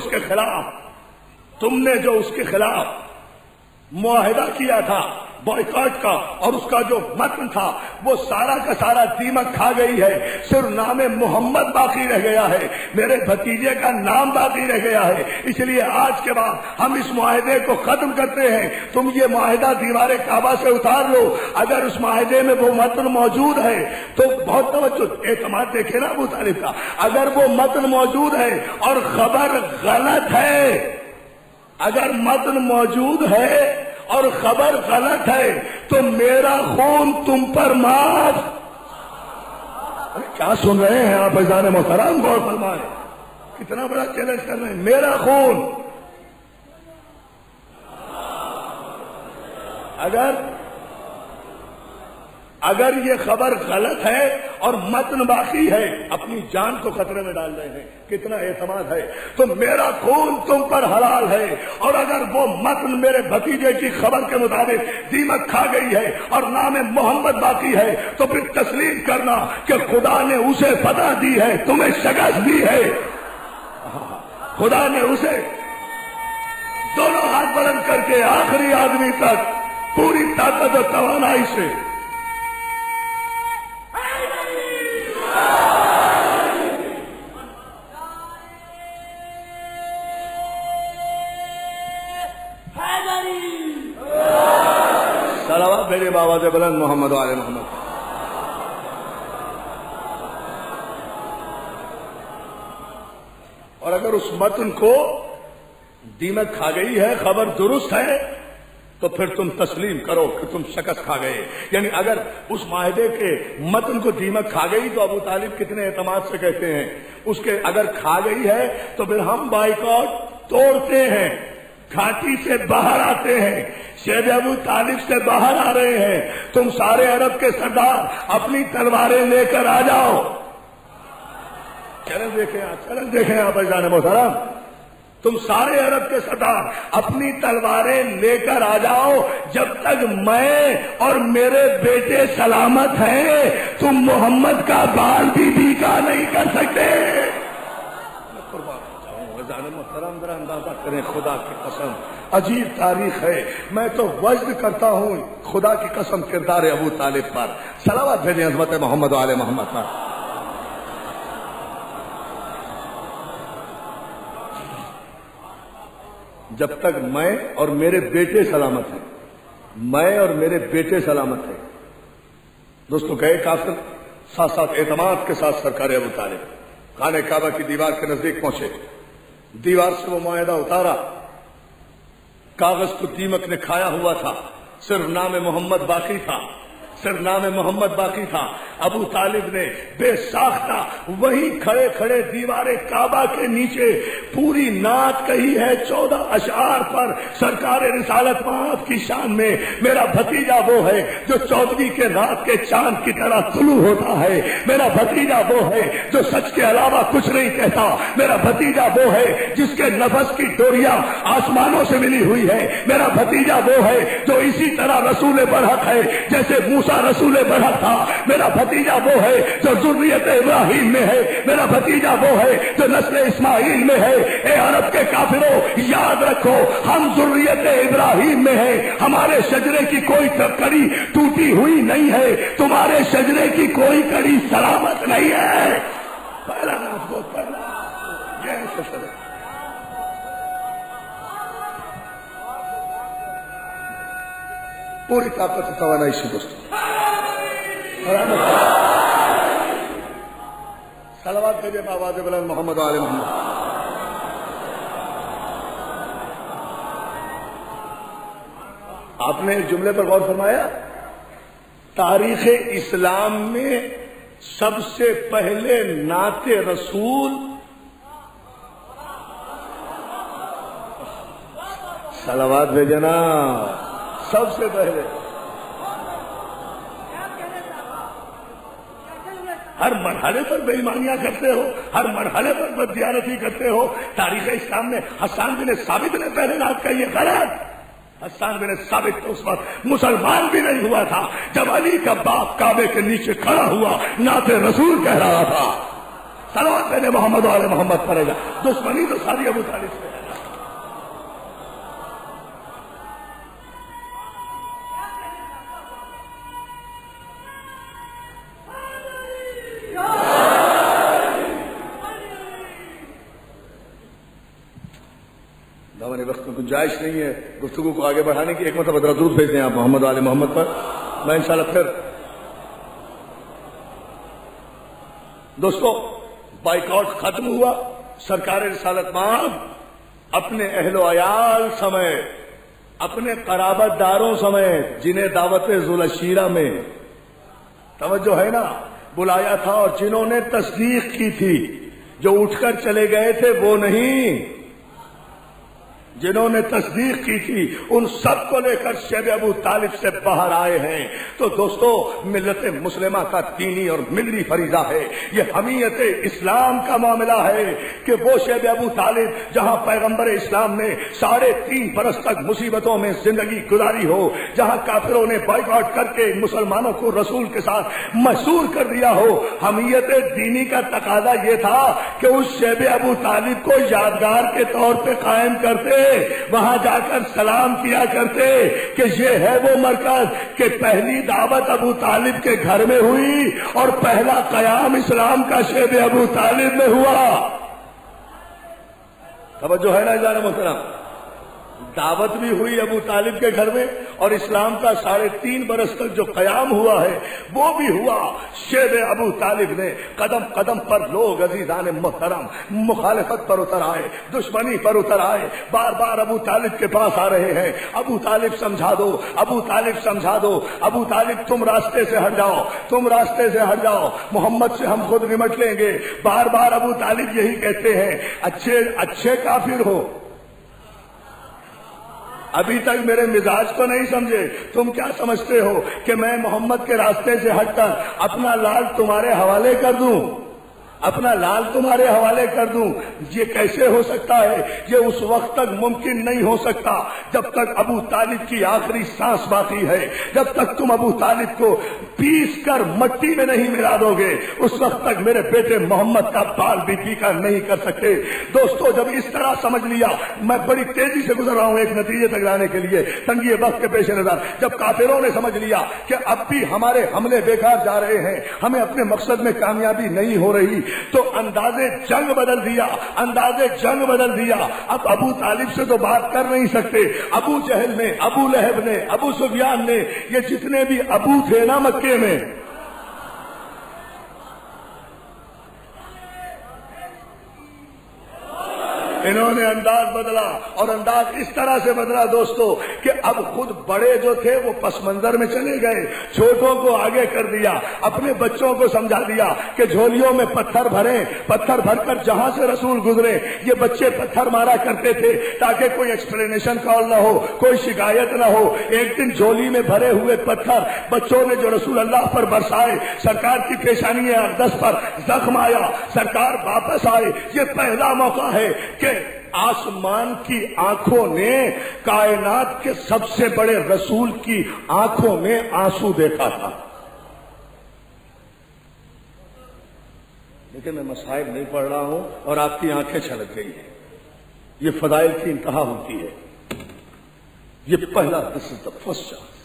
उसके खिलाफ मुआहिदा किया था बॉयकॉट का, और उसका जो मतन था वो सारा का सारा दीमक खा गई है। सिर्फ नाम मोहम्मद बाकी रह गया है, मेरे भतीजे का नाम बाकी रह गया है। इसलिए आज के बाद हम इस मुआहिदे को खत्म करते हैं। तुम ये मुआहिदा दीवारे काबा से उतार लो। अगर उस मुआहिदे में वो मतन मौजूद है तो बहुत तवज्जो, एतमाद देखे ना अबू तालिब का, अगर वो मतन मौजूद है और खबर गलत है, अगर मतन मौजूद है और खबर गलत है तो मेरा खून तुम पर माफ। अरे क्या सुन रहे हैं आप अज़ान मोहतरम, गौर फरमाएं, कितना बड़ा चैलेंज कर रहे हैं। मेरा खून, अगर ये खबर गलत है और मतन बाकी है, अपनी जान को खतरे में डाल रहे हैं, कितना एतमाद है, तो मेरा खून तुम पर हलाल है। और अगर वो मतन मेरे भतीजे की खबर के मुताबिक दीमक खा गई है और नाम मोहम्मद बाकी है, तो फिर तस्लीम करना कि खुदा ने उसे फतह दी है, तुम्हें शिकस्त दी है। खुदा ने उसे दोनों हाथ बुलंद करके आखिरी आदमी तक पूरी ताकत और तवानाई से सलावत मेरे बाबा से बुलंद मोहम्मद वाले मोहम्मद। और अगर उस मतन को दीमक खा गई है, खबर दुरुस्त है, तो फिर तुम तस्लीम करो कि तुम शिकस्त खा गए। यानी अगर उस माहिदे के मतन को दीमक खा गई तो अबू तालिब कितने एतमाद से कहते हैं, उसके अगर खा गई है तो फिर हम बाइकॉट तोड़ते हैं, घाटी से बाहर आते हैं, शेर अबू तालिब से बाहर आ रहे हैं। तुम सारे अरब के सरदार अपनी तलवारें लेकर आ जाओ। चलन देखें आप अज़ान मोहतरम, तुम सारे अरब के सरदार अपनी तलवारें लेकर आ जाओ। जब तक मैं और मेरे बेटे सलामत हैं, तुम मोहम्मद का बाल भी भीगा नहीं कर सकते। मोहतरम जरा अंदाजा करें, खुदा की कसम अजीब तारीख है। मैं तो वज्द करता हूँ खुदा की कसम किरदार अबू तालिब पर। सलावत भेजें हज़रत मोहम्मद वाले मोहम्मद पर। جب تک میں اور میرے بیٹے سلامت ہیں، میں اور میرے بیٹے سلامت ہیں۔ دوستو گئے کافر، ساتھ ساتھ اعتماد کے ساتھ سرکار ابو طالب خانہ کعبہ کی دیوار کے نزدیک پہنچے، دیوار سے وہ معاہدہ اتارا، کاغذ کو دیمک نے کھایا ہوا تھا، صرف نام محمد باقی تھا، صرف نام محمد باقی تھا۔ ابو طالب نے بے ساختہ وہیں کھڑے کھڑے دیوار کعبہ کے نیچے پوری نعت کہی ہے 14 اشعار پر سرکار رسالت مآب کی شان میں۔ میرا بھتیجا وہ ہے جو 14ویں کے رات کے چاند کی طرح طلوع ہوتا ہے، میرا بھتیجا وہ ہے جو سچ کے علاوہ کچھ نہیں کہتا، میرا بھتیجا وہ ہے جس کے نفس کی ڈوریاں آسمانوں سے ملی ہوئی ہے، میرا بھتیجا وہ ہے جو اسی طرح رسول برحق ہے جیسے موسیٰ رسول برحق تھا، میرا بھتیجا وہ ہے جو ذریت ابراہیم میں ہے، میرا بھتیجا وہ ہے جو نسل اسماعیل میں ہے۔ اے عرب کے کافروں، یاد رکھو ہم ذریت ابراہیم میں ہیں، ہمارے شجرے کی کوئی کڑی ٹوٹی ہوئی نہیں ہے، تمہارے شجرے کی کوئی کڑی سلامت نہیں ہے۔ پہلا نام کو پڑھنا یہ شجرے پوری طاقت توانائی سے دوستوں صلوات بھیجے آواز بلند محمد آل محمد۔ آپ نے ایک جملے پر غور فرمایا، تاریخ اسلام میں سب سے پہلے نعت رسول صلوات بھیجنا سب سے پہلے، ہر مرحلے پر بے ایمانیاں کرتے ہو، ہر مرحلے پر بددیانتی کرتے ہو۔ تاریخ اسلام میں حسان بن ثابت نے پہلے نعت کہی ہے، غلط۔ حسان بن ثابت تو اس وقت مسلمان بھی نہیں ہوا تھا جب علی کا باپ کعبے کے نیچے کھڑا ہوا نعت رسول کہہ رہا تھا۔ صلوات پہ محمد والے محمد پڑے گا، دشمنی تو ساری ابو طالب سے ہے۔ وقت میں گنجائش نہیں ہے گفتگو کو آگے بڑھانے کی، ایک مرتبہ درود بھیج دیں آپ محمد آل محمد پر، میں انشاءاللہ پھر۔ دوستو بائیکاٹ ختم ہوا، سرکار رسالت مآب اپنے اہل و عیال سمیت، اپنے قرابت داروں سمیت جنہیں دعوت ذوالعشیرہ میں توجہ ہے نا بلایا تھا اور جنہوں نے تصدیق کی تھی، جو اٹھ کر چلے گئے تھے وہ نہیں، جنہوں نے تصدیق کی تھی ان سب کو لے کر شیب ابو طالب سے باہر آئے ہیں۔ تو دوستو ملت مسلمہ کا دینی اور ملی فریضہ ہے، یہ حمیت اسلام کا معاملہ ہے کہ وہ شیب ابو طالب جہاں پیغمبر اسلام نے 3.5 برس تک مصیبتوں میں زندگی گزاری ہو، جہاں کافروں نے بائیکاٹ کر کے مسلمانوں کو رسول کے ساتھ محصور کر دیا ہو، حمیت دینی کا تقاضا یہ تھا کہ اس شیب ابو طالب کو یادگار کے طور پہ قائم کرتے، وہاں جا کر سلام کیا کرتے کہ یہ ہے وہ مرکز کہ پہلی دعوت ابو طالب کے گھر میں ہوئی اور پہلا قیام اسلام کا شیب ابو طالب میں ہوا۔ توجہ ہے نا اعزاز محترم، دعوت بھی ہوئی ابو طالب کے گھر میں اور اسلام کا 3.5 برس تک جو قیام ہوا ہے وہ بھی ہوا شیب ابو طالب نے۔ قدم قدم پر لوگ عزیزان محترم مخالفت پر اتر آئے، دشمنی پر اتر آئے، بار بار ابو طالب کے پاس آ رہے ہیں، ابو طالب سمجھا دو، ابو طالب سمجھا دو، ابو طالب تم راستے سے ہٹ جاؤ، تم راستے سے ہٹ جاؤ، محمد سے ہم خود نمٹ لیں گے۔ بار بار ابو طالب یہی کہتے ہیں، اچھے کافر ہو، ابھی تک میرے مزاج کو نہیں سمجھے، تم کیا سمجھتے ہو کہ میں محمد کے راستے سے ہٹ کر اپنا لال تمہارے حوالے کر دوں، اپنا لال تمہارے حوالے کر دوں؟ یہ کیسے ہو سکتا ہے؟ یہ اس وقت تک ممکن نہیں ہو سکتا جب تک ابو طالب کی آخری سانس باقی ہے، جب تک تم ابو طالب کو پیس کر مٹی میں نہیں ملا دو گے اس وقت تک میرے بیٹے محمد کا بال بھی پیکا نہیں کر سکتے۔ دوستو جب اس طرح سمجھ لیا، میں بڑی تیزی سے گزر رہا ہوں ایک نتیجے تک لانے کے لیے تنگی وقت کے پیش نظر، جب کافروں نے سمجھ لیا کہ اب بھی ہمارے حملے بیکار جا رہے ہیں، ہمیں اپنے مقصد میں کامیابی نہیں ہو رہی، तो अंदाजे जंग बदल दिया, अंदाजे जंग बदल दिया। अब अबू तालिब से तो बात कर नहीं सकते। अबू जहल ने, अबू लहब ने, अबू सुफियान ने, ये जितने भी अबू थे ना मक्के में, इन्होंने अंदाज बदला। और अंदाज इस तरह से बदला दोस्तों कि अब खुद बड़े जो थे वो पस मंजर में चले गए, छोटों को आगे कर दिया, अपने बच्चों को समझा दिया कि झोलियों में पत्थर भरे, पत्थर भरकर जहां से रसूल गुजरे ये बच्चे पत्थर मारा करते थे ताकि कोई एक्सप्लेनेशन कॉल ना हो, कोई शिकायत ना हो। एक दिन झोली में भरे हुए पत्थर बच्चों ने जो रसूल अल्लाह पर बरसाए, सरकार की पेशानी अक़दस पर जख्म आया, सरकार वापस आए। ये पहला मौका है कि आसमान की आंखों ने कायनात के सबसे बड़े रसूल की आंखों में आंसू देखा था। लेकिन मैं मसाइब नहीं पढ़ रहा हूं और आपकी आंखें छलक गई हैं। ये फदाइल की इंतहा होती है। ये पहला, this is the first chance,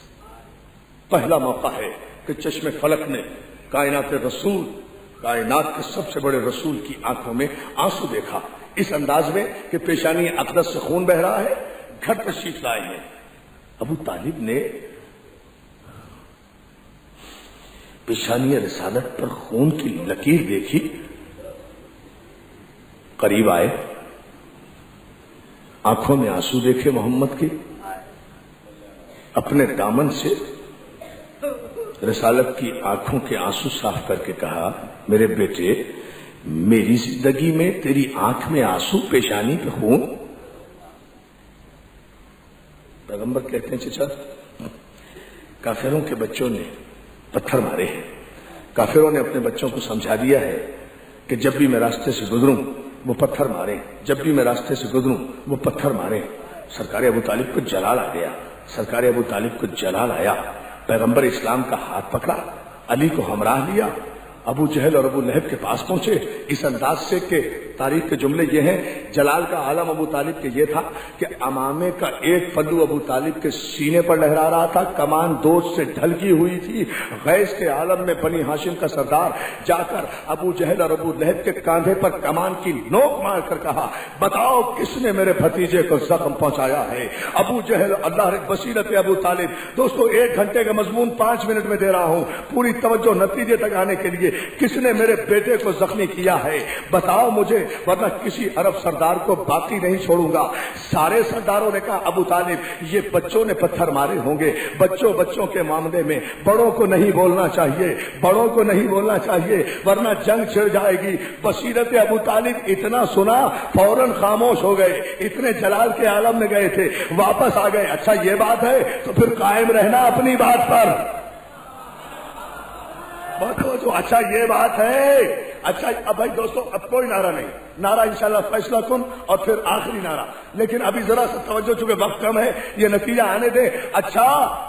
पहला मौका है कि चश्मे फलक ने कायनात रसूल, कायनात के सबसे बड़े रसूल की आंखों में आंसू देखा, इस अंदाज में कि पेशानी अक़दस से खून बह रहा है। घर तशरीफ लाए हैं। अबू तालिब ने पेशानी रिसालत पर खून की लकीर देखी, करीब आए, आंखों में आंसू देखे मोहम्मद के, अपने दामन से रिसालत की आंखों के आंसू साफ करके कहा, मेरे बेटे, मेरी जिंदगी में तेरी आंख में आंसू, पेशानी पे खून। पैगंबर कहते हैं, चचा, काफिरों के बच्चों ने पत्थर मारे हैं। काफिरों ने अपने बच्चों को समझा दिया है कि जब भी मैं रास्ते से गुजरूं वो पत्थर मारे, जब भी मैं रास्ते से गुजरूं वो पत्थर मारे। सरकार अबू तालिब को जलाल आ गया, सरकार अबू तालिब को जलाल आया। पैगंबर इस्लाम का हाथ पकड़ा, अली को हमराह लिया, अबू जहल और अबू लहब के पास पहुंचे। इस अंदाज से कि तारीख के जुमले ये हैं, जलाल का आलम अबू तालिब के ये था कि अमामे का एक पल्लू अबू तालिब के सीने पर लहरा रहा था, कमान दोष से ढलकी हुई थी। गैस के आलम में बनी हाशिम का सरदार जाकर अबू जहल और अबू लहब के कांधे पर कमान की नोक मार कर कहा, बताओ किसने मेरे भतीजे को जख्म पहुंचाया है। अबू जहल, अल्लाह बसीरत अबू तालिब। दोस्तों, 1 घंटे का मजमून 5 मिनट में दे रहा हूं, पूरी तवज्जो नतीजे तक आने के लिए। किसने मेरे बेटे को जख्मी किया है, बताओ मुझे, वरना किसी अरब सरदार को बाकी नहीं छोड़ूंगा। सारे सरदारों ने कहा, अबू तालिब, ये बच्चों ने पत्थर मारे होंगे। बच्चों बच्चों के मामले में बड़ों को नहीं बोलना चाहिए, बड़ों को नहीं बोलना चाहिए, वरना जंग छिड़ जाएगी। बसीरत अबू तालिब इतना सुना, फौरन खामोश हो गए। इतने जलाल के आलम में गए थे, वापस आ गए। अच्छा ये बात है तो फिर कायम रहना अपनी बात पर। तो अच्छा ये बात है। अच्छा अब भाई दोस्तों, अब कोई नारा नहीं, नारा इंशाल्लाह फैसला कुन और फिर आखिरी नारा। लेकिन अभी जरा सा तवज्जो, चूंकि वक्त कम है, ये नतीजा आने दे। अच्छा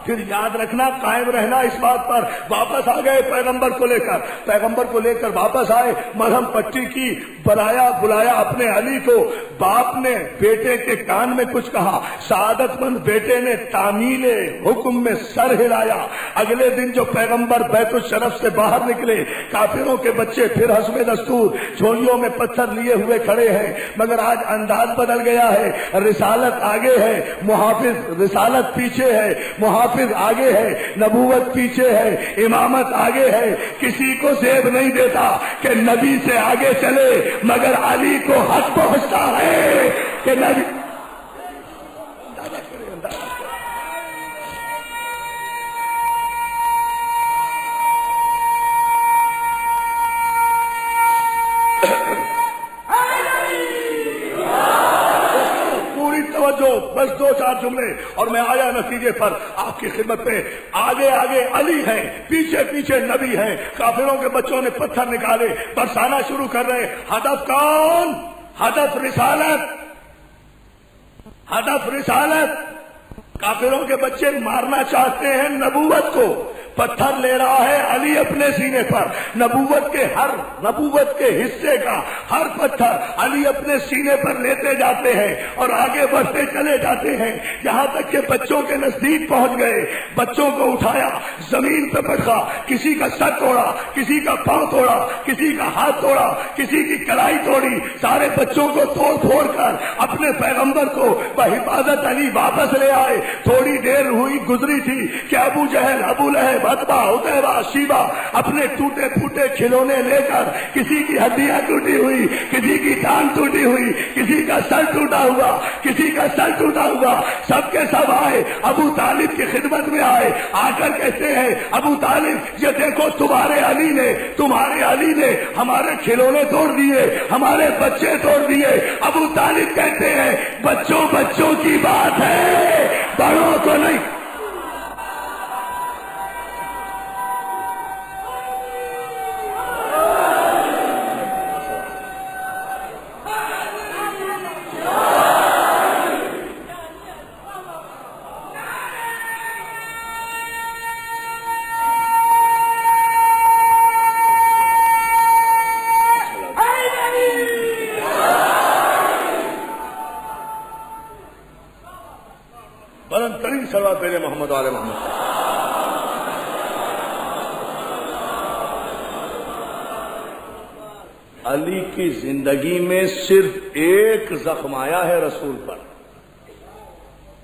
फिर याद रखना, कायम रहना इस बात पर। वापस आ गए पैगंबर को लेकर, पैगंबर को लेकर वापस आए, मरहम पट्टी की, बुलाया अपने अली को। बाप ने बेटे के कान में कुछ कहा, शहादतमंद बेटे ने तामीले हुक्म में सर हिलाया। अगले दिन जो पैगंबर बैतुल शरफ से बाहर निकले, काफिरों के बच्चे फिर हस्बे दस्तूर झोलियों में पत्थर लिए हुए खड़े हैं। मगर आज अंदाज बदल गया है, रिसालत आगे है, मुहाफिज रिसालत पीछे है, मुहाफिज आगे है, नबूवत पीछे है, इमामत आगे है। किसी को सेब नहीं देता कि नबी से आगे चले, मगर अली को हक पहुंचता है कि नबी। बस 2-4 जुमले और मैं आया नतीजे पर आपकी खिदमत में। आगे आगे अली है, पीछे पीछे नबी है। काफिरों के बच्चों ने पत्थर निकाले, बरसाना शुरू कर रहे। हदफ कौन? हदफ रिसालत, हदफ रिसालत। काफिरों के बच्चे मारना चाहते हैं नबूवत को, पत्थर ले रहा है अली अपने सीने पर। नबूवत के हिस्से का हर पत्थर अली अपने सीने पर लेते जाते हैं और आगे बढ़ते चले जाते हैं, यहाँ तक कि बच्चों के नजदीक पहुंच गए। बच्चों को उठाया, जमीन पे पटका, किसी का सर तोड़ा, किसी का पांव तोड़ा, किसी का हाथ तोड़ा, किसी की कलाई तोड़ी। सारे बच्चों को तोड़ फोड़ कर अपने पैगंबर को बहिफाजत अली वापस ले आए। थोड़ी देर हुई गुजरी थी कि अबू जहल, अबू लहब, अतबा, उतैबा, शीबा अपने टूटे फूटे खिलौने लेकर, किसी की हड्डियां टूटी हुई, किसी की टांग टूटी हुई, किसी का सर टूटा हुआ, किसी का सर टूटा हुआ, सबके सब आए, अबू तालिब की खिदमत में आए। आकर कहते हैं, अबू तालिब ये देखो तुम्हारे अली ने हमारे खिलौने तोड़ दिए, हमारे बच्चे तोड़ दिए। अबू तालिब कहते हैं, बच्चों की बात है, बड़ों को नहीं। बुलंदतरीन सलावत पेरे मोहम्मद आले मोहम्मद। अली की जिंदगी में सिर्फ एक जख्म आया है रसूल पर।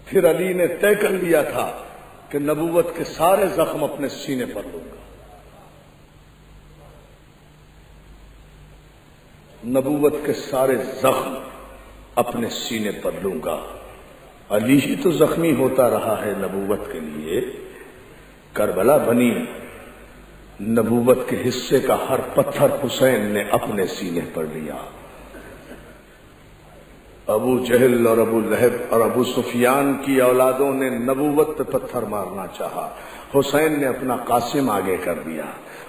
फिर अली ने तय कर लिया था कि नबूवत के सारे जख्म अपने सीने पर लूंगा। नबूवत के सारे जख्म अपने सीने पर लूंगा। अली ही तो जख्मी होता रहा है नबूवत के लिए। करबला बनी, नबूवत के हिस्से का हर पत्थर हुसैन ने अपने सीने पर लिया। अबू जहल और अबू लहब और अबू सुफियान की औलादों ने नबूवत पे पत्थर मारना चाहा। हुसैन ने अपना कासिम आगे कर दिया,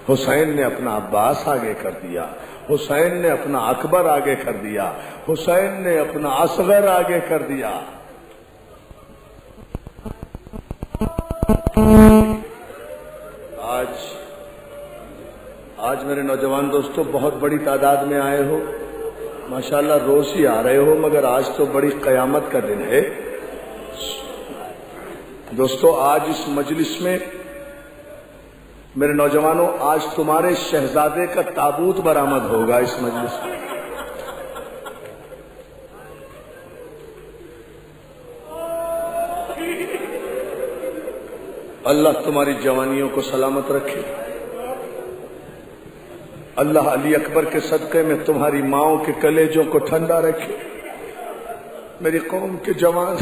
हुसैन ने अपना अब्बास आगे कर दिया, हुसैन ने अपना अकबर आगे कर दिया, हुसैन ने अपना असगर आगे कर दिया। आज मेरे नौजवान दोस्तों बहुत बड़ी तादाद में आए हो, माशाल्लाह रोज ही आ रहे हो, मगर आज तो बड़ी कयामत का दिन है। दोस्तों आज इस मजलिस में मेरे नौजवानों, आज तुम्हारे शहजादे का ताबूत बरामद होगा इस मजलिस में। अल्लाह तुम्हारी जवानियों को सलामत रखे। अल्लाह अली अकबर के सदक़े में तुम्हारी माओं के कलेजों को ठंडा रखे। मेरी कौम के जवान,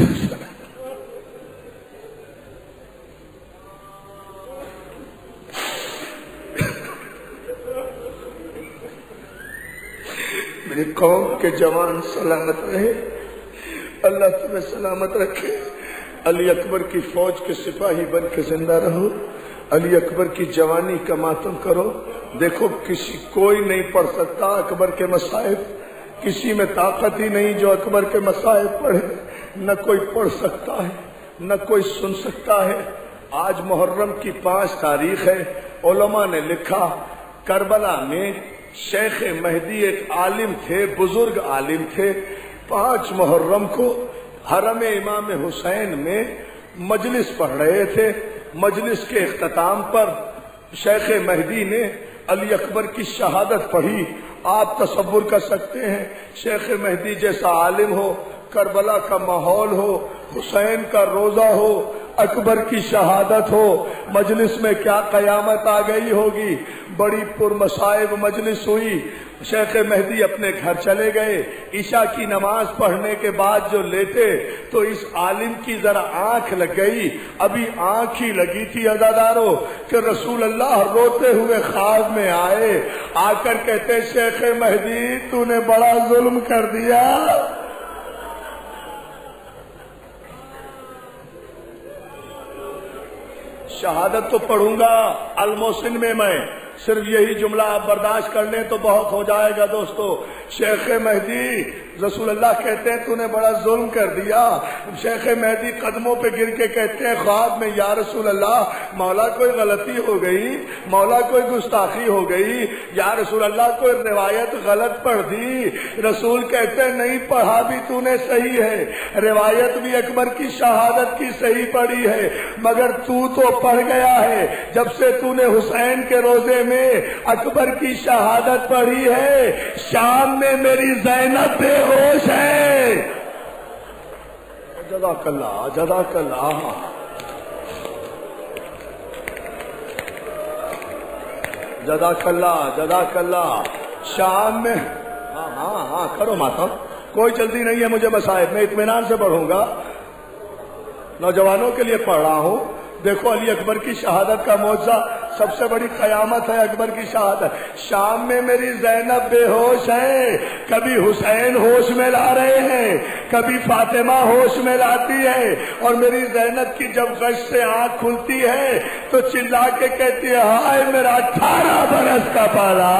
मेरी कौम के जवान सलामत रहे। अल्लाह तुम्हें सलामत रखे। अली अकबर की फौज के सिपाही बन के जिंदा रहो। अली अकबर की जवानी का मातम करो। देखो कोई नहीं पढ़ सकता अकबर के मसाइब, किसी में ताकत ही नहीं जो अकबर के मसाइब पढ़े। न कोई पढ़ सकता है, न कोई सुन सकता है। आज मुहर्रम की 5 तारीख है। उलमा ने लिखा, करबला में शेख मेहदी एक आलिम थे, बुजुर्ग आलिम थे। 5 मुहर्रम को हरम इमाम हुसैन में मजलिस पढ़ रहे थे। मजलिस के इख्तिताम पर शेख मेहदी ने अली अकबर की शहादत पढ़ी। आप तसव्वुर कर सकते हैं, शेख मेहदी जैसा आलिम हो, करबला का माहौल हो, हुसैन का रोजा हो, अकबर की शहादत हो, मजलिस में क्या कयामत आ गई होगी। बड़ी पुरमसाइब मजलिस हुई। शेख मेहदी अपने घर चले गए। ईशा की नमाज पढ़ने के बाद जो लेटे तो इस आलिम की जरा आंख लग गई। अभी आंख ही लगी थी अज़ादारों कि रसूल अल्लाह रोते हुए ख्वाब में आए। आकर कहते, शेख मेहदी तूने बड़ा जुल्म कर दिया। शहादत तो पढ़ूंगा अल मोहसिन में मैं, सिर्फ यही जुमला आप बर्दाश्त कर लें तो बहुत हो जाएगा दोस्तों। शेख मेहदी रसूलुल्लाह कहते हैं तूने बड़ा जुल्म कर दिया। शेख मेहदी कदमों पे गिर के कहते हैं ख्वाब में, या रसूलुल्लाह मौला कोई गलती हो गई, मौला कोई गुस्ताखी हो गई, या रसूलुल्लाह कोई रिवायत गलत पढ़ दी। रसूल कहते हैं नहीं पढ़ा भी तूने सही है, रिवायत भी अकबर की शहादत की सही पढ़ी है, मगर तू तो पढ़ गया है जब से तूने हुसैन के रोजे में अकबर की शहादत पढ़ी है, शाम में मेरी ज़ैनब बेहोश है। जज़ाकल्लाह जज़ाकल्लाह। जज़ाकल्लाह जज़ाकल्लाह। शाम में हाँ हाँ हाँ करो मातम, कोई जल्दी नहीं है मुझे मसाइब में, इत्मीनान से पढ़ूंगा। नौजवानों के लिए पढ़ रहा हूँ। देखो अली अकबर की शहादत का मौजज़ा सबसे बड़ी कयामत है अकबर की शहादत। शाम में मेरी ज़ैनब बेहोश है, कभी हुसैन होश में ला रहे हैं, कभी फातिमा होश में लाती है, और मेरी ज़ैनब की जब गश से आंख खुलती है तो चिल्ला के कहती है हाय मेरा 18 बरस का पाला,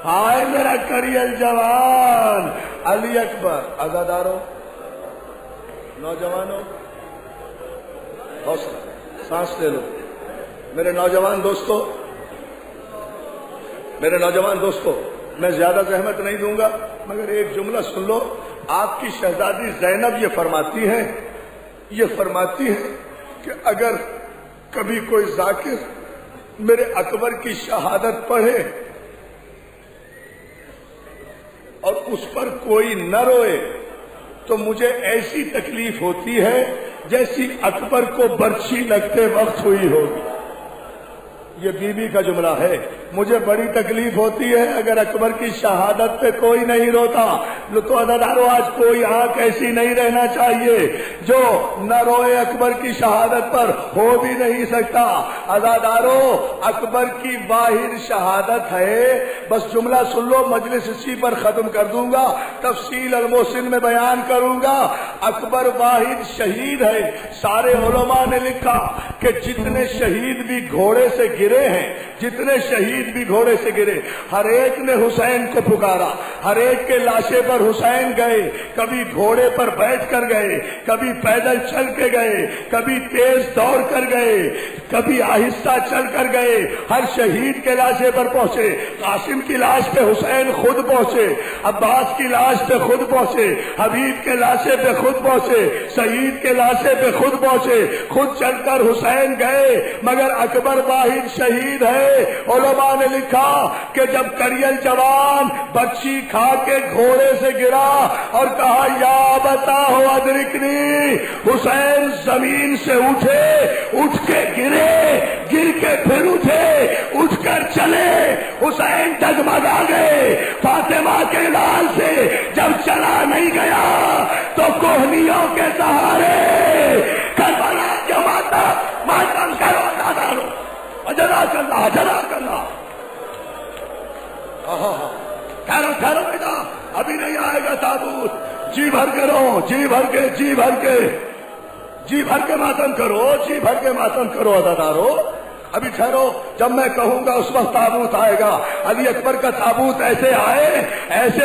हाय मेरा करियल जवान अली अकबर। अज़ादारों, नौजवानों, सांस ले लो। मेरे नौजवान दोस्तों, मैं ज्यादा जहमत नहीं दूंगा, मगर एक जुमला सुन लो। आपकी शहजादी ज़ैनब ये फरमाती है कि अगर कभी कोई जाकिर मेरे अकबर की शहादत पढ़े और उस पर कोई न रोए तो मुझे ऐसी तकलीफ होती है जैसी अकबर को बर्छी लगते वक्त हुई होगी। ये बीबी का जुमला है। मुझे बड़ी तकलीफ होती है अगर अकबर की शहादत पे कोई नहीं रोता। तो अदादारों, आज कोई आंख ऐसी नहीं रहना चाहिए जो न रोए अकबर की शहादत पर, हो भी नहीं सकता। अदादारों, अकबर की वाहिद शहादत है। बस जुमला सुन लो, मजलिस इसी पर खत्म कर दूंगा, तफसील अल-मोहसिन में बयान करूंगा। अकबर वाहिद शहीद है। सारे उलमा ने लिखा कि जितने शहीद भी घोड़े से गिरे हैं, जितने शहीद भी घोड़े से गिरे, हर एक ने हुसैन को पुकारा, हर एक के लाशे पर हुसैन गए। कभी घोड़े पर बैठ कर गए, कभी पैदल चल के गए, कभी तेज दौड़ कर गए, कभी आहिस्ता चल कर गए। हर शहीद के लाशे पर पहुंचे। कासिम की लाश पे हुसैन खुद पहुंचे, अब्बास की लाश पे खुद पहुंचे, हबीब के लाशे पे खुद पहुंचे, सईद के लाशे पे खुद पहुंचे, खुद चलकर हुसैन गए। मगर अकबर वाहिद शहीद है। उलमा ने लिखा कि जब करियल जवान बच्ची खा के घोड़े से गिरा और कहा या बताओ अदरिकनी, हुसैन जमीन से उठे, उठ के गिरे, गिर के फिर उठे, उठकर चले। हुसैन डगमगा गए। फातिमा के लाल से जब चला नहीं गया तो कोहनियों के सहारे करबला के मातम करो दादारो। जरा करना ठहरो बेटा, अभी नहीं आएगा ताबूत। जी भर के रो, जी भर के मातम करो, जी भर के मातम करो अदादारो। अभी ठहरो, जब मैं कहूंगा उस वक्त ताबूत आएगा। अली अकबर का ताबूत ऐसे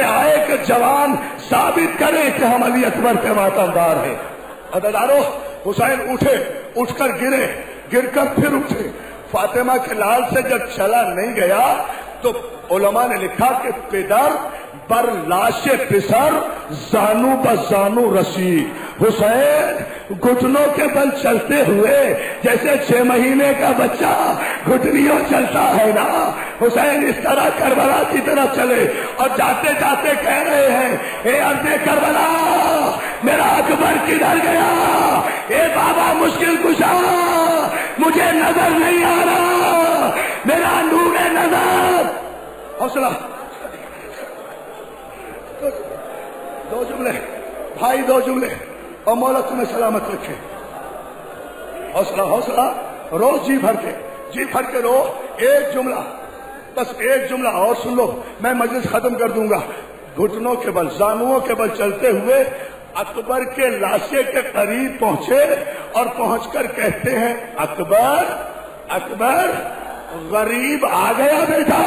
आए कि जवान साबित करे कि हम अली अकबर के मातमदार हैं। अदादारो, हुसैन उठे, उठकर गिरे, गिरकर फिर उठे। फातिमा के लाल से जब चला नहीं गया तो उलमा ने लिखा कि पिदर पर लाशे पिसर, जानू बजानू रसी। हुसैन घुटनों के बल चलते हुए जैसे 6 महीने का बच्चा घुटनियों चलता है ना, हुसैन इस तरह करबला की तरफ चले और जाते जाते कह रहे हैं, हे अर्ज़े करबला, मेरा अकबर किधर गया? हे बाबा मुश्किल कुशा, मुझे नजर नहीं आ रहा, मेरा नूर नजर। हौसला, दो जुमले भाई, 2 जुमले, और मौला तुम्हें सलामत रखे। हौसला, रो, जी भर के रो। एक जुमला, बस एक जुमला और सुन लो, मैं मजलिस खत्म कर दूंगा। घुटनों के बल, जानुओं के बल चलते हुए अकबर के लाशे के करीब पहुंचे और पहुंचकर कहते हैं, अकबर, गरीब आ गया बेटा।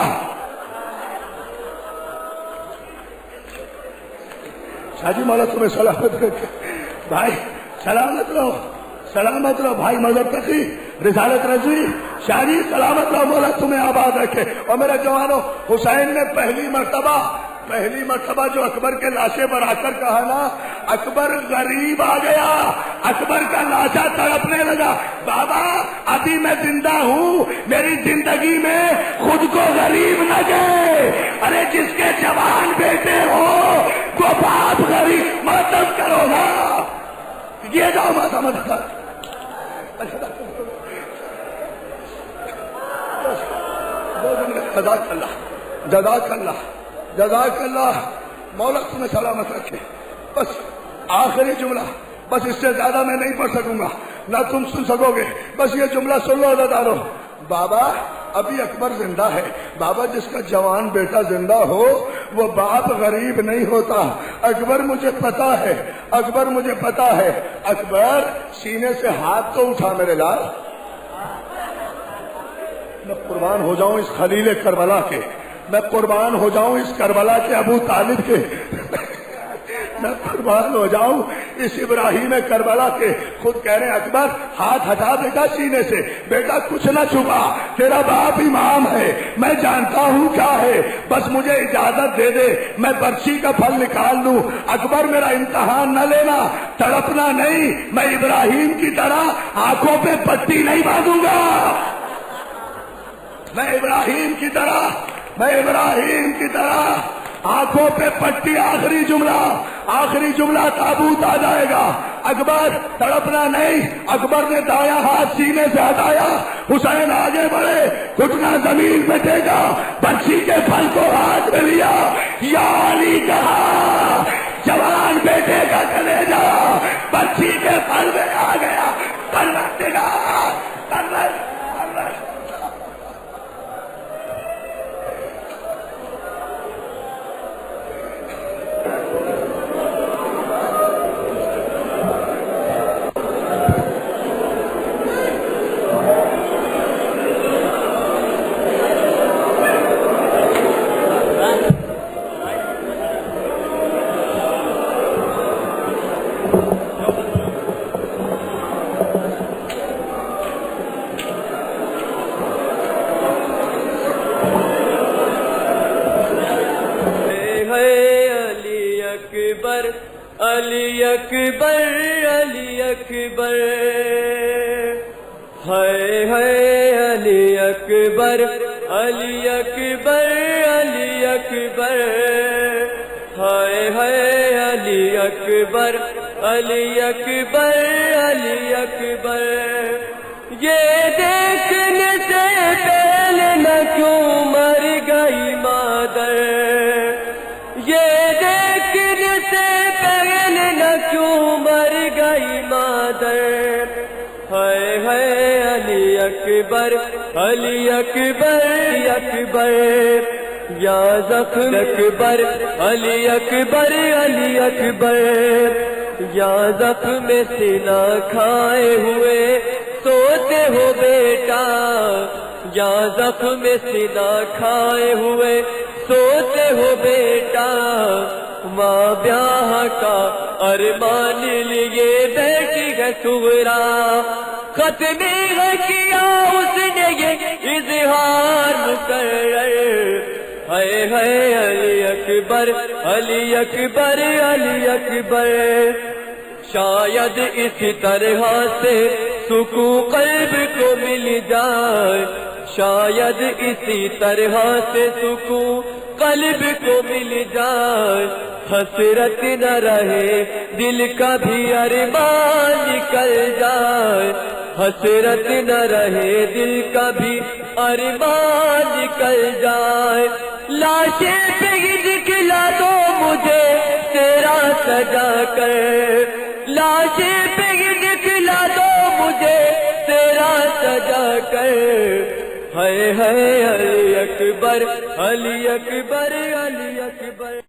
शाजी मौला तुम्हें सलामत रखे भाई, सलामत रहो, सलामत रहो भाई। मजहब तकी रिसालत रजी शाजी सलामत रहो, मौला तुम्हें आबाद रखे। और मेरे जवानों, हुसैन ने पहली मर्तबा जो अकबर के लाशे पर आकर कहा ना, अकबर गरीब आ गया, अकबर का लाशा तड़पने लगा, बाबा अभी मैं जिंदा हूँ, मेरी जिंदगी में खुद को गरीब न गए। अरे जिसके जवान बेटे हो वो बाप गरीब मदद करो ना, ये जाओ माता मदद। जज़ाकल्लाह जज़ाकल्लाह, मौला तुम्हें सलामत रखे। बस आखिरी जुमला, बस इससे ज्यादा मैं नहीं पढ़ सकूंगा, ना तुम सुन सकोगे। बस ये जुमला सुन लो अदादारो। बाबा अभी अकबर जिंदा है, बाबा जिसका जवान बेटा जिंदा हो वो बाप गरीब नहीं होता। अकबर मुझे पता है, अकबर मुझे पता है। अकबर सीने से हाथ तो उठा मेरे लाल, मैं कुर्बान हो जाऊं इस खलील करबला के, मैं कुर्बान हो जाऊं इस करबला के अबू तालिब के, मैं कुर्बान हो जाऊं इस इब्राहिम करबला के। खुद कह रहे हैं अकबर हाथ हटा बेटा सीने से, बेटा कुछ ना छुपा, तेरा बाप इमाम है, मैं जानता हूं क्या है, बस मुझे इजाजत दे दे, मैं बर्छी का फल निकाल लूं। अकबर मेरा इम्तहान न लेना, तड़पना नहीं, मैं इब्राहिम की तरह आंखों पे पट्टी नहीं बांधूंगा, मैं इब्राहिम की तरह आंखों पे पट्टी। आखिरी जुमला ताबूत आ जाएगा। अकबर तड़पना नहीं, अकबर ने दाया हाथ सीने से हटाया, हुसैन आगे बढ़े, घुटना जमीन पे टेका, बच्ची के फल को हाथ में लिया, या अली कहा, जवान बेटे का कलेजा बच्ची के फल में आ गया। अली अकबर अली अकबर, हाय हाय अली अकबर अली अकबर अली अकबर, हाय हाय अली अकबर अली अकबर अली अकबर। ये देखने से पहले न क्यों मर गई मादर, ये देखने से पहले न क्यों मर गई मादर, हाय हाय अली अकबर अली अकबर अकबर। या ज़ख्म अकबर अली अकबर अली अकबर, या ज़ख्म सीना खाए हुए सोते हो बेटा, या ज़ख्म सीना खाए हुए सोते हो बेटा। माँ ब्याह का अरमान लिए बैठी है सुगरा, खत ने किया उसने ये इज़हार मुकर्रर, हाय हाय अली अकबर अली अकबर अली अकबर। शायद इसी तरह से सुकून कल्ब को मिल जाए, शायद इसी तरह से सुकून कल्ब को मिल जाए। हसरत न रहे दिल का भी अरमान निकल जाए, हसरत न रहे दिल का भी अरमान निकल जाए। लाशें पे ही दिखला दो मुझे तेरा सजा कर, लाशें पे ही दिखला दो मुझे तेरा सजा कर, हाय हाय अली अकबर अली अकबर अली अकबर।